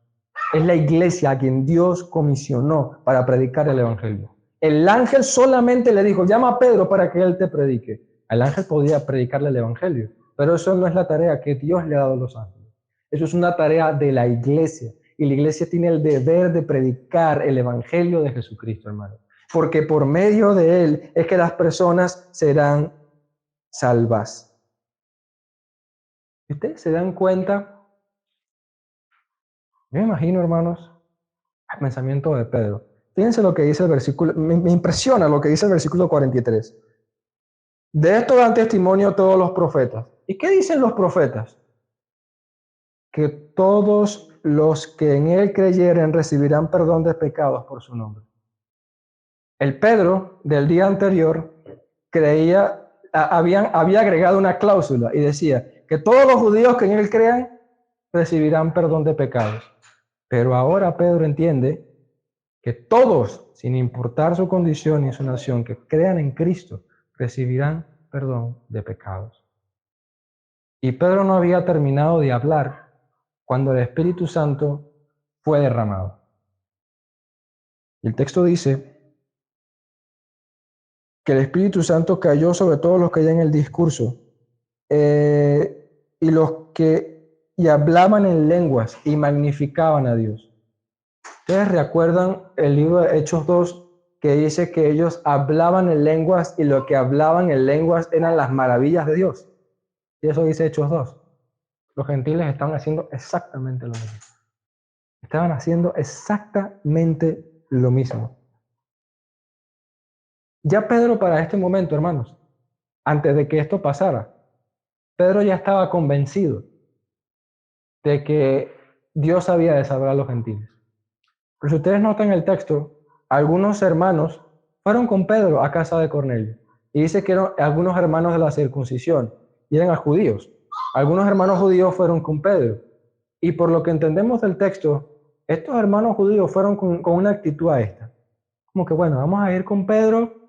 Es la iglesia a quien Dios comisionó para predicar el evangelio. El ángel solamente le dijo, llama a Pedro para que él te predique. El ángel podía predicarle el evangelio, pero eso no es la tarea que Dios le ha dado a los ángeles. Eso es una tarea de la iglesia. Y la iglesia tiene el deber de predicar el evangelio de Jesucristo, hermano. Porque por medio de él es que las personas serán salvas. ¿Ustedes se dan cuenta? Yo me imagino, hermanos, el pensamiento de Pedro. Fíjense lo que dice el versículo, me impresiona lo que dice el versículo 43. De esto dan testimonio todos los profetas. ¿Y qué dicen los profetas? Que todos los que en él creyeren recibirán perdón de pecados por su nombre. El Pedro del día anterior había agregado una cláusula y decía que todos los judíos que en él crean recibirán perdón de pecados. Pero ahora Pedro entiende que todos, sin importar su condición y su nación, que crean en Cristo, recibirán perdón de pecados. Y Pedro no había terminado de hablar cuando el Espíritu Santo fue derramado. El texto dice que el Espíritu Santo cayó sobre todos los que hay en el discurso, y los que hablaban en lenguas y magnificaban a Dios. ¿Ustedes recuerdan el libro de Hechos 2 que dice que ellos hablaban en lenguas y lo que hablaban en lenguas eran las maravillas de Dios? Y eso dice Hechos 2. Los gentiles estaban haciendo exactamente lo mismo. Estaban haciendo exactamente lo mismo. Ya Pedro para este momento, hermanos, antes de que esto pasara, Pedro ya estaba convencido de que Dios había de salvar a los gentiles. Pero si ustedes notan el texto, algunos hermanos fueron con Pedro a casa de Cornelio. Y dice que eran algunos hermanos de la circuncisión, y eran judíos. Algunos hermanos judíos fueron con Pedro. Y por lo que entendemos del texto, estos hermanos judíos fueron con una actitud a esta. Como que, bueno, vamos a ir con Pedro,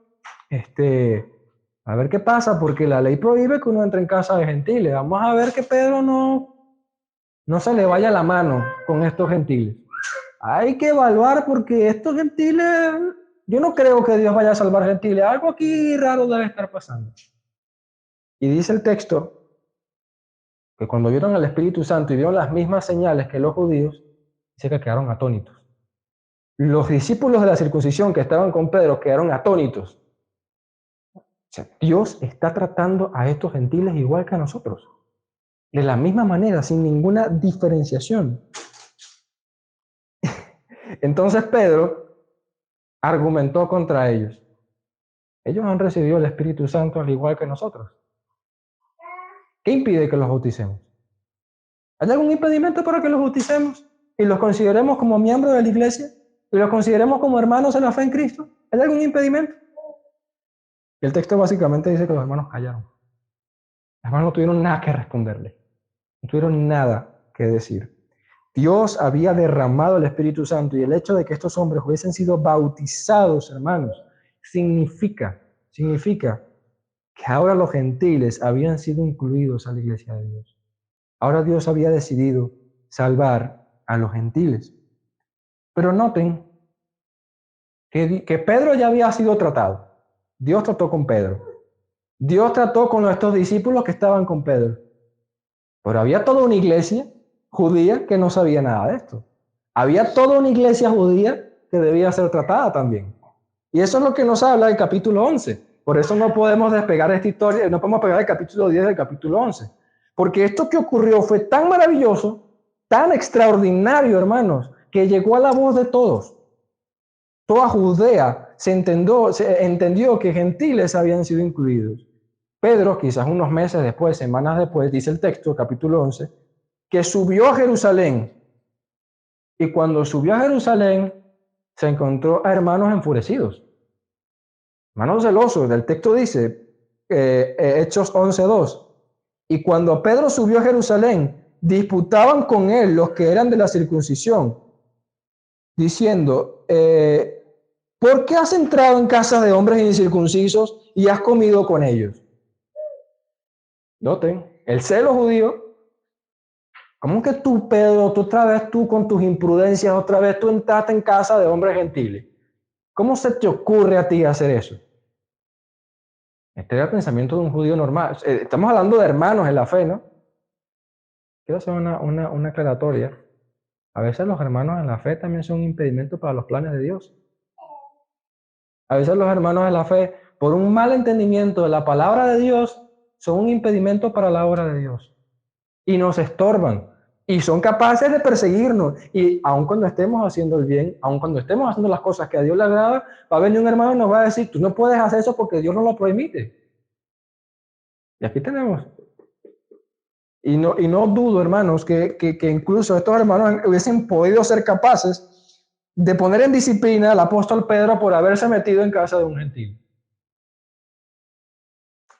a ver qué pasa, porque la ley prohíbe que uno entre en casa de gentiles. Vamos a ver que Pedro no se le vaya la mano con estos gentiles. Hay que evaluar porque estos gentiles, yo no creo que Dios vaya a salvar gentiles. Algo aquí raro debe estar pasando. Y dice el texto que cuando vieron al Espíritu Santo y vieron las mismas señales que los judíos, dice que quedaron atónitos. Los discípulos de la circuncisión que estaban con Pedro quedaron atónitos. O sea, Dios está tratando a estos gentiles igual que a nosotros. De la misma manera, sin ninguna diferenciación. Entonces Pedro argumentó contra ellos. Ellos han recibido el Espíritu Santo al igual que nosotros. ¿Qué impide que los bauticemos? ¿Hay algún impedimento para que los bauticemos y los consideremos como miembros de la iglesia y los consideremos como hermanos en la fe en Cristo? ¿Hay algún impedimento? Y el texto básicamente dice que los hermanos callaron. Los hermanos no tuvieron nada que responderle. No tuvieron nada que decir. Dios había derramado el Espíritu Santo y el hecho de que estos hombres hubiesen sido bautizados, hermanos, significa que ahora los gentiles habían sido incluidos a la iglesia de Dios. Ahora Dios había decidido salvar a los gentiles. Pero noten que Pedro ya había sido tratado. Dios trató con Pedro. Dios trató con estos discípulos que estaban con Pedro. Pero había toda una iglesia judía que no sabía nada de esto. Había toda una iglesia judía que debía ser tratada también. Y eso es lo que nos habla el capítulo 11. Por eso no podemos despegar esta historia, no podemos pegar el capítulo 10 del capítulo 11. Porque esto que ocurrió fue tan maravilloso, tan extraordinario, hermanos, que llegó a la voz de todos. Toda Judea se entendió que gentiles habían sido incluidos. Pedro, quizás unos meses después, semanas después, dice el texto, capítulo 11, que subió a Jerusalén. Y cuando subió a Jerusalén, se encontró a hermanos enfurecidos, hermanos celosos. El texto dice, Hechos 11:2. Y cuando Pedro subió a Jerusalén, disputaban con él los que eran de la circuncisión, diciendo, ¿por qué has entrado en casas de hombres incircuncisos y has comido con ellos? Noten, el celo judío. ¿Cómo que tú, Pedro, otra vez tú con tus imprudencias, otra vez tú entraste en casa de hombres gentiles? ¿Cómo se te ocurre a ti hacer eso? Este era el pensamiento de un judío normal. Estamos hablando de hermanos en la fe, ¿no? Quiero hacer una aclaratoria. A veces los hermanos en la fe también son un impedimento para los planes de Dios. A veces los hermanos en la fe, por un mal entendimiento de la palabra de Dios, son un impedimento para la obra de Dios. Y nos estorban. Y son capaces de perseguirnos. Y aun cuando estemos haciendo el bien, aun cuando estemos haciendo las cosas que a Dios le agrada, va a venir un hermano y nos va a decir, tú no puedes hacer eso porque Dios no lo permite. Y aquí tenemos. Y no dudo, hermanos, que incluso estos hermanos hubiesen podido ser capaces de poner en disciplina al apóstol Pedro por haberse metido en casa de un gentil.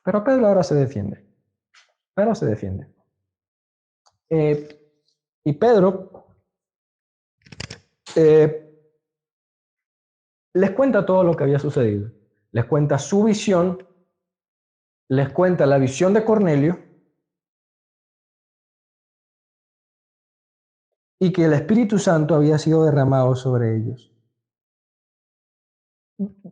Pero Pedro ahora se defiende. Pedro se defiende. Y Pedro les cuenta todo lo que había sucedido. Les cuenta su visión, les cuenta la visión de Cornelio y que el Espíritu Santo había sido derramado sobre ellos.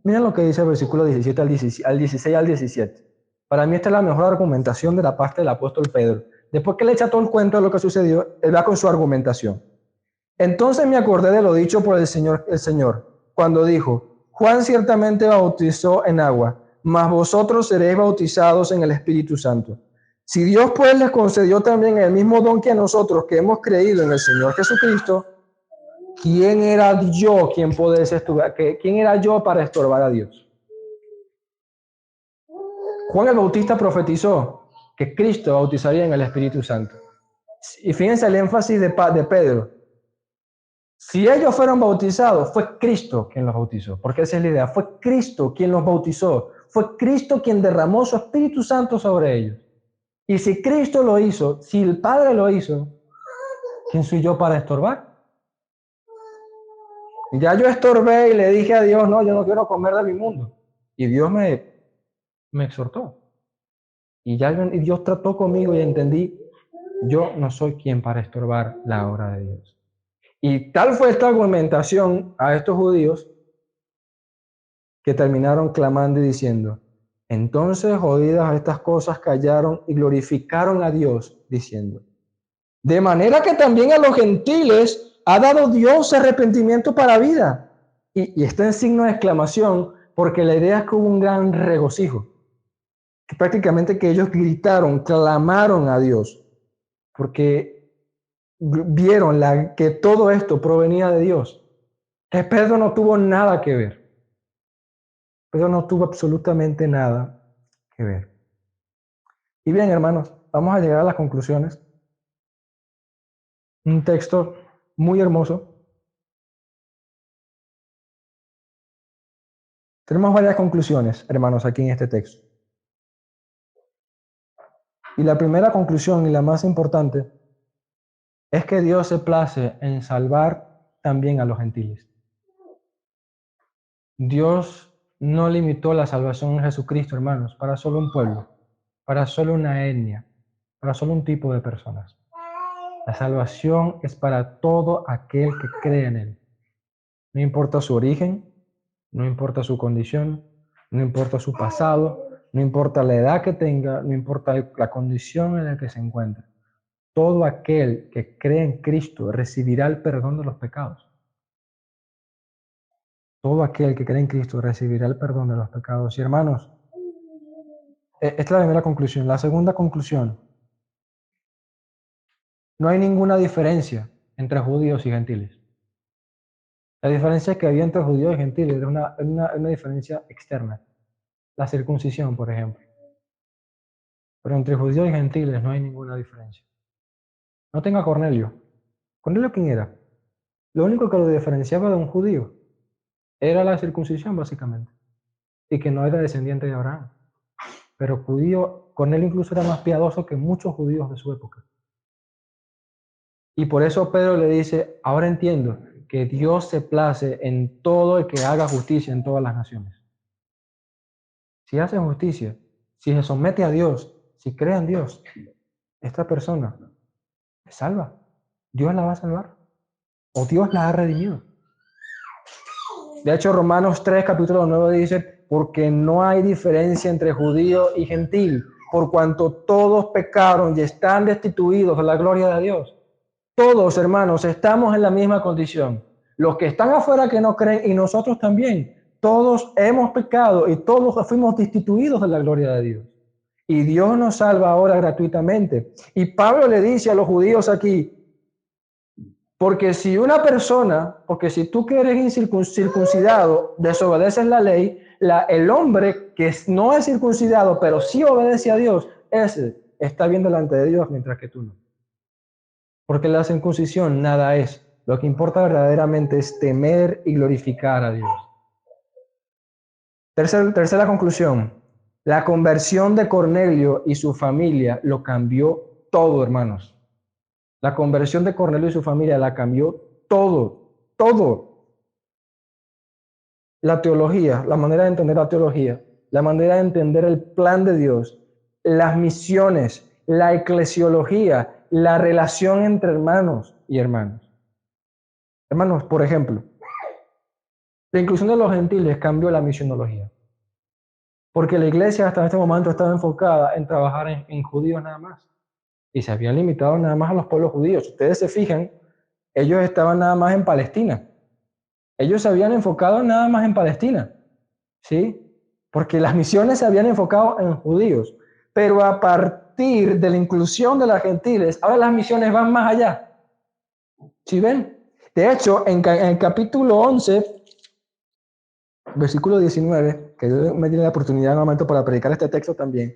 Miren lo que dice el versículo 17 al 16 al 17. Para mí esta es la mejor argumentación de la parte del apóstol Pedro. Después que le echa todo el cuento de lo que sucedió, él va con su argumentación. Entonces me acordé de lo dicho por el Señor, cuando dijo, Juan ciertamente bautizó en agua, mas vosotros seréis bautizados en el Espíritu Santo. Si Dios pues les concedió también el mismo don que a nosotros que hemos creído en el Señor Jesucristo, ¿quién era yo quién era yo para estorbar a Dios? Juan el Bautista profetizó que Cristo bautizaría en el Espíritu Santo. Y fíjense el énfasis de Pedro. Si ellos fueron bautizados, fue Cristo quien los bautizó, porque esa es la idea. Fue Cristo quien los bautizó. Fue Cristo quien derramó su Espíritu Santo sobre ellos. Y si Cristo lo hizo, si el Padre lo hizo, ¿quién soy yo para estorbar? Ya yo estorbé y le dije a Dios, no, yo no quiero comer de mi mundo. Y Dios me exhortó. Y Dios trató conmigo y entendí, yo no soy quien para estorbar la obra de Dios. Y tal fue esta argumentación a estos judíos que terminaron clamando y diciendo, entonces oídas estas cosas callaron y glorificaron a Dios, diciendo, de manera que también a los gentiles ha dado Dios arrepentimiento para vida. Y está en signo de exclamación porque la idea es que hubo un gran regocijo. Que prácticamente que ellos gritaron, clamaron a Dios, porque vieron que todo esto provenía de Dios. Que Pedro no tuvo nada que ver. Pedro no tuvo absolutamente nada que ver. Y bien, hermanos, vamos a llegar a las conclusiones. Un texto muy hermoso. Tenemos varias conclusiones, hermanos, aquí en este texto. Y la primera conclusión y la más importante es que Dios se place en salvar también a los gentiles. Dios no limitó la salvación en Jesucristo, hermanos, para solo un pueblo, para solo una etnia, para solo un tipo de personas. La salvación es para todo aquel que cree en Él. No importa su origen, no importa su condición, no importa su pasado, no importa la edad que tenga, no importa la condición en la que se encuentre. Todo aquel que cree en Cristo recibirá el perdón de los pecados. Todo aquel que cree en Cristo recibirá el perdón de los pecados. Y hermanos, esta es la primera conclusión. La segunda conclusión: no hay ninguna diferencia entre judíos y gentiles. La diferencia que había entre judíos y gentiles era una diferencia externa. La circuncisión, por ejemplo. Pero entre judíos y gentiles no hay ninguna diferencia. No tenga a Cornelio. ¿Cornelio quién era? Lo único que lo diferenciaba de un judío era la circuncisión, básicamente. Y que no era descendiente de Abraham. Pero judío, Cornelio incluso era más piadoso que muchos judíos de su época. Y por eso Pedro le dice: ahora entiendo que Dios se place en todo el que haga justicia en todas las naciones. Si hace justicia, si se somete a Dios, si cree en Dios, esta persona es salva. Dios la va a salvar. O Dios la ha redimido. De hecho, Romanos 3, capítulo 9 dice: porque no hay diferencia entre judío y gentil, por cuanto todos pecaron y están destituidos de la gloria de Dios. Todos, hermanos, estamos en la misma condición. Los que están afuera que no creen y nosotros también. Todos hemos pecado y todos fuimos destituidos de la gloria de Dios. Y Dios nos salva ahora gratuitamente. Y Pablo le dice a los judíos aquí: porque si tú que eres incircuncidado desobedeces la ley, el hombre que no es circuncidado pero sí obedece a Dios, ese está bien delante de Dios, mientras que tú no. Porque la circuncisión nada es. Lo que importa verdaderamente es temer y glorificar a Dios. Tercera conclusión. La conversión de Cornelio y su familia lo cambió todo, hermanos. La conversión de Cornelio y su familia la cambió todo, todo. La teología, la manera de entender la teología, la manera de entender el plan de Dios, las misiones, la eclesiología, la relación entre hermanos y hermanos. Hermanos, por ejemplo, la inclusión de los gentiles cambió la misionología. Porque la iglesia hasta este momento estaba enfocada en trabajar en judíos nada más. Y se habían limitado nada más a los pueblos judíos. Si ustedes se fijan, ellos estaban nada más en Palestina. Ellos se habían enfocado nada más en Palestina. ¿Sí? Porque las misiones se habían enfocado en judíos. Pero a partir de la inclusión de los gentiles, ahora las misiones van más allá. ¿Sí ven? De hecho, en el capítulo 11, versículo 19, que yo me di la oportunidad en un momento para predicar este texto también,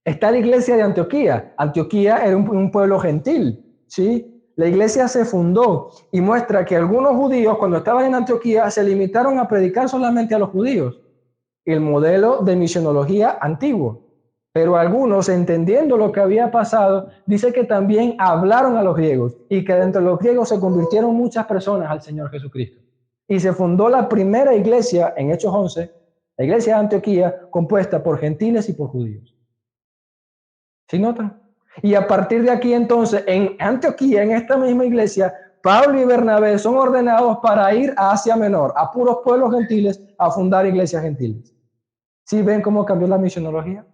está la iglesia de Antioquía. Antioquía era un pueblo gentil, ¿sí? La iglesia se fundó y muestra que algunos judíos, cuando estaban en Antioquía, se limitaron a predicar solamente a los judíos, el modelo de misionología antiguo. Pero algunos, entendiendo lo que había pasado, dice que también hablaron a los griegos y que dentro de los griegos se convirtieron muchas personas al Señor Jesucristo. Y se fundó la primera iglesia en Hechos 11, la iglesia de Antioquía, compuesta por gentiles y por judíos. ¿Sí notan? Y a partir de aquí entonces, en Antioquía, en esta misma iglesia, Pablo y Bernabé son ordenados para ir a Asia Menor, a puros pueblos gentiles, a fundar iglesias gentiles. ¿Sí ven cómo cambió la misionología?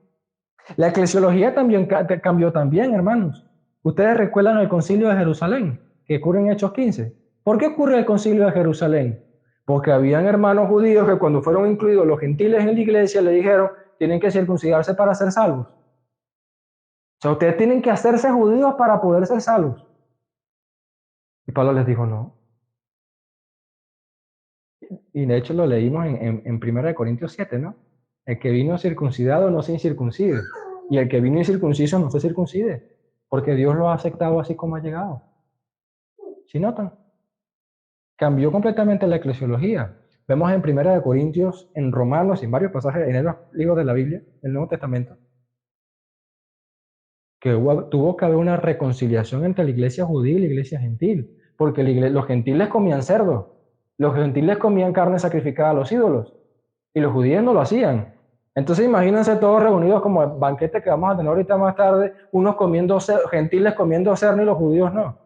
La eclesiología también cambió también, hermanos. Ustedes recuerdan el concilio de Jerusalén, que ocurre en Hechos 15. ¿Por qué ocurre el concilio de Jerusalén? Porque habían hermanos judíos que cuando fueron incluidos los gentiles en la iglesia le dijeron: tienen que circuncidarse para ser salvos. O sea, ustedes tienen que hacerse judíos para poder ser salvos. Y Pablo les dijo no. Y de hecho lo leímos en 1 Corintios 7, ¿no? El que vino circuncidado no se incircuncide. Y el que vino incircunciso no se circuncide. Porque Dios lo ha aceptado así como ha llegado. ¿Sí notan? Cambió completamente la eclesiología. Vemos en 1 Corintios, en Romanos, en varios pasajes, en los libros de la Biblia, el Nuevo Testamento, que tuvo que haber una reconciliación entre la iglesia judía y la iglesia gentil, porque los gentiles comían cerdo, los gentiles comían carne sacrificada a los ídolos, y los judíos no lo hacían. Entonces imagínense todos reunidos como el banquete que vamos a tener ahorita más tarde, unos comiendo gentiles comiendo cerdo y los judíos no.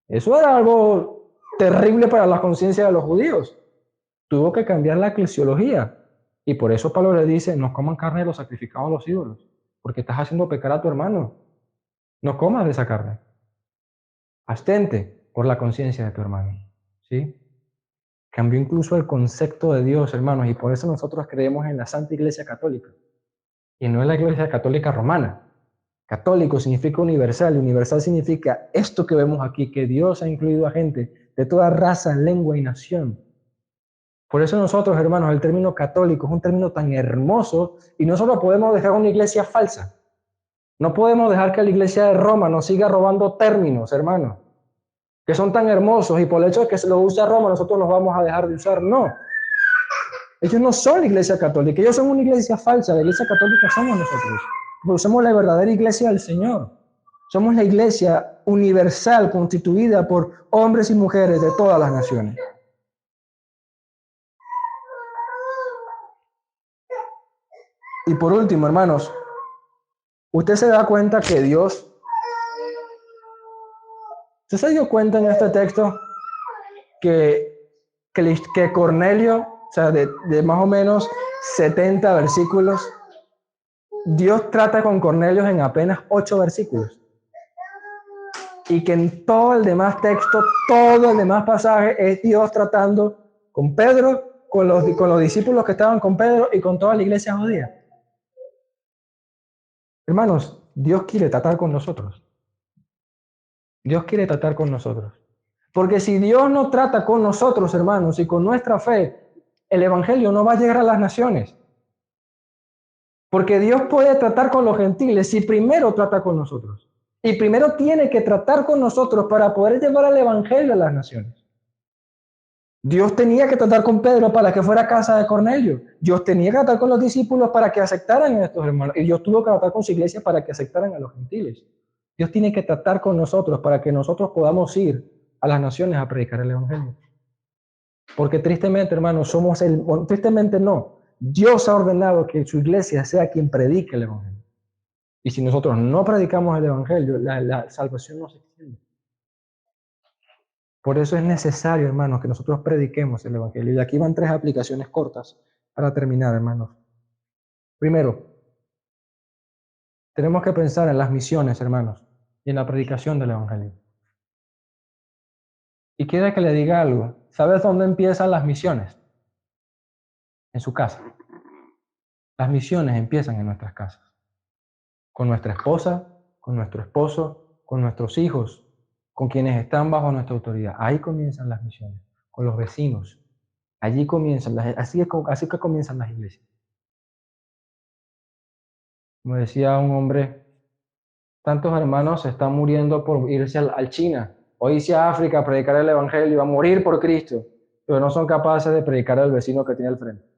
Eso era algo terrible para la conciencia de los judíos. Tuvo que cambiar la eclesiología. Y por eso Pablo le dice, no coman carne de los sacrificados a los ídolos, porque estás haciendo pecar a tu hermano. No comas de esa carne. Abstente por la conciencia de tu hermano. ¿Sí? Cambió incluso el concepto de Dios, hermanos, y por eso nosotros creemos en la Santa Iglesia Católica. Y no en la Iglesia Católica Romana. Católico significa universal, y universal significa esto que vemos aquí, que Dios ha incluido a gente de toda raza, lengua y nación. Por eso nosotros, hermanos, el término católico es un término tan hermoso y no solo podemos dejar una iglesia falsa. No podemos dejar que la iglesia de Roma nos siga robando términos, hermanos, que son tan hermosos y por el hecho de que se los usa Roma nosotros los vamos a dejar de usar. No. Ellos no son la iglesia católica, ellos son una iglesia falsa. La iglesia católica somos nosotros. Porque somos la verdadera iglesia del Señor. Somos la iglesia universal constituida por hombres y mujeres de todas las naciones. Y por último, hermanos, usted se da cuenta que usted se dio cuenta en este texto que Cornelio, o sea, de más o menos 70 versículos, Dios trata con Cornelio en apenas 8 versículos. Y que en todo el demás texto, todo el demás pasaje es Dios tratando con Pedro, con los discípulos que estaban con Pedro y con toda la iglesia judía. Hermanos, Dios quiere tratar con nosotros. Dios quiere tratar con nosotros. Porque si Dios no trata con nosotros, hermanos, y con nuestra fe, el evangelio no va a llegar a las naciones. Porque Dios puede tratar con los gentiles si primero trata con nosotros. Y primero tiene que tratar con nosotros para poder llevar el evangelio a las naciones. Dios tenía que tratar con Pedro para que fuera a casa de Cornelio. Dios tenía que tratar con los discípulos para que aceptaran a estos hermanos. Y Dios tuvo que tratar con su iglesia para que aceptaran a los gentiles. Dios tiene que tratar con nosotros para que nosotros podamos ir a las naciones a predicar el evangelio. Porque tristemente, hermanos, tristemente no. Dios ha ordenado que su iglesia sea quien predique el evangelio. Y si nosotros no predicamos el evangelio, la salvación no se extiende. Por eso es necesario, hermanos, que nosotros prediquemos el evangelio. Y aquí van 3 aplicaciones cortas para terminar, hermanos. Primero, tenemos que pensar en las misiones, hermanos, y en la predicación del evangelio. Y quiere que le diga algo. ¿Sabes dónde empiezan las misiones? En su casa. Las misiones empiezan en nuestras casas. Con nuestra esposa, con nuestro esposo, con nuestros hijos, con quienes están bajo nuestra autoridad. Ahí comienzan las misiones. Con los vecinos. Allí comienzan, así que comienzan las iglesias. Como decía un hombre, tantos hermanos se están muriendo por irse al China o irse a África a predicar el evangelio, a morir por Cristo, pero no son capaces de predicar al vecino que tiene al frente.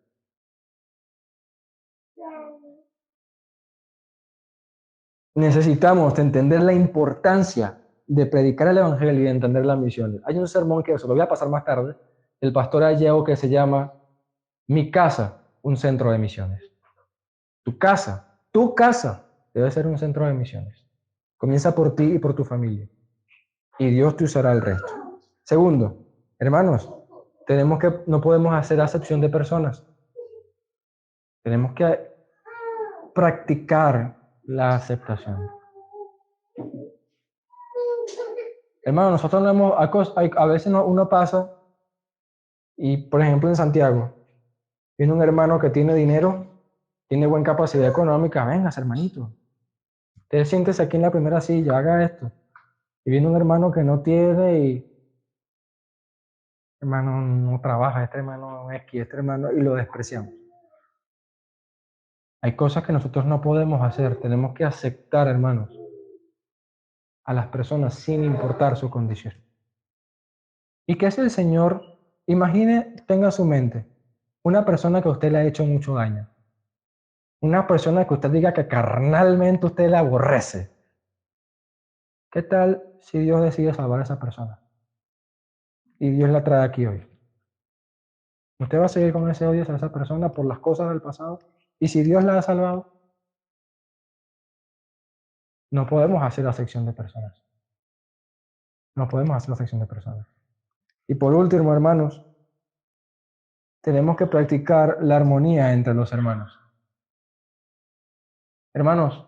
Necesitamos entender la importancia de predicar el evangelio y de entender las misiones. Hay un sermón que se lo voy a pasar más tarde, el pastor Allego, que se llama Mi casa, un centro de misiones. Tu casa debe ser un centro de misiones. Comienza por ti y por tu familia. Y Dios te usará el resto. Segundo, hermanos, no podemos hacer acepción de personas. Tenemos que practicar la aceptación. Hermano, nosotros no hemos, a veces uno pasa y, por ejemplo, en Santiago, viene un hermano que tiene dinero, tiene buena capacidad económica, venga, hermanito, usted siéntese aquí en la primera silla, haga esto. Y viene un hermano que no tiene y, hermano, no trabaja, este hermano es aquí, este hermano, y lo despreciamos. Hay cosas que nosotros no podemos hacer, tenemos que aceptar, hermanos, a las personas sin importar su condición. ¿Y qué es el Señor? Imagine, tenga en su mente, una persona que a usted le ha hecho mucho daño. Una persona que usted diga que carnalmente usted la aborrece. ¿Qué tal si Dios decide salvar a esa persona? Y Dios la trae aquí hoy. ¿Usted va a seguir con ese odio a esa persona por las cosas del pasado? ¿Y si Dios la ha salvado? No podemos hacer acepción de personas. No podemos hacer acepción de personas. Y por último, hermanos, tenemos que practicar la armonía entre los hermanos. Hermanos,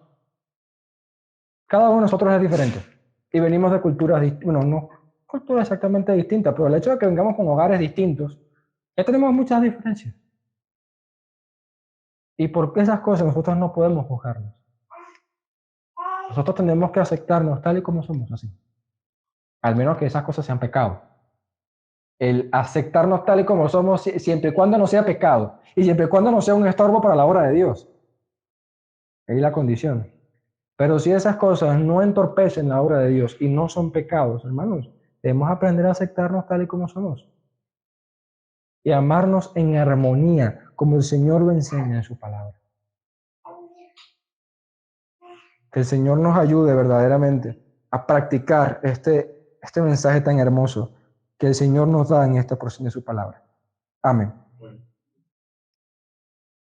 cada uno de nosotros es diferente y venimos de culturas distintas, bueno, no culturas exactamente distintas, pero el hecho de que vengamos con hogares distintos, ya tenemos muchas diferencias. Y por esas cosas nosotros no podemos juzgarnos. Nosotros tenemos que aceptarnos tal y como somos, así. Al menos que esas cosas sean pecado. El aceptarnos tal y como somos, siempre y cuando no sea pecado, y siempre y cuando no sea un estorbo para la obra de Dios. Ahí la condición. Pero si esas cosas no entorpecen la obra de Dios y no son pecados, hermanos, debemos aprender a aceptarnos tal y como somos. Y amarnos en armonía, como el Señor lo enseña en su palabra. Que el Señor nos ayude verdaderamente a practicar este mensaje tan hermoso que el Señor nos da en esta porción de su palabra. Amén.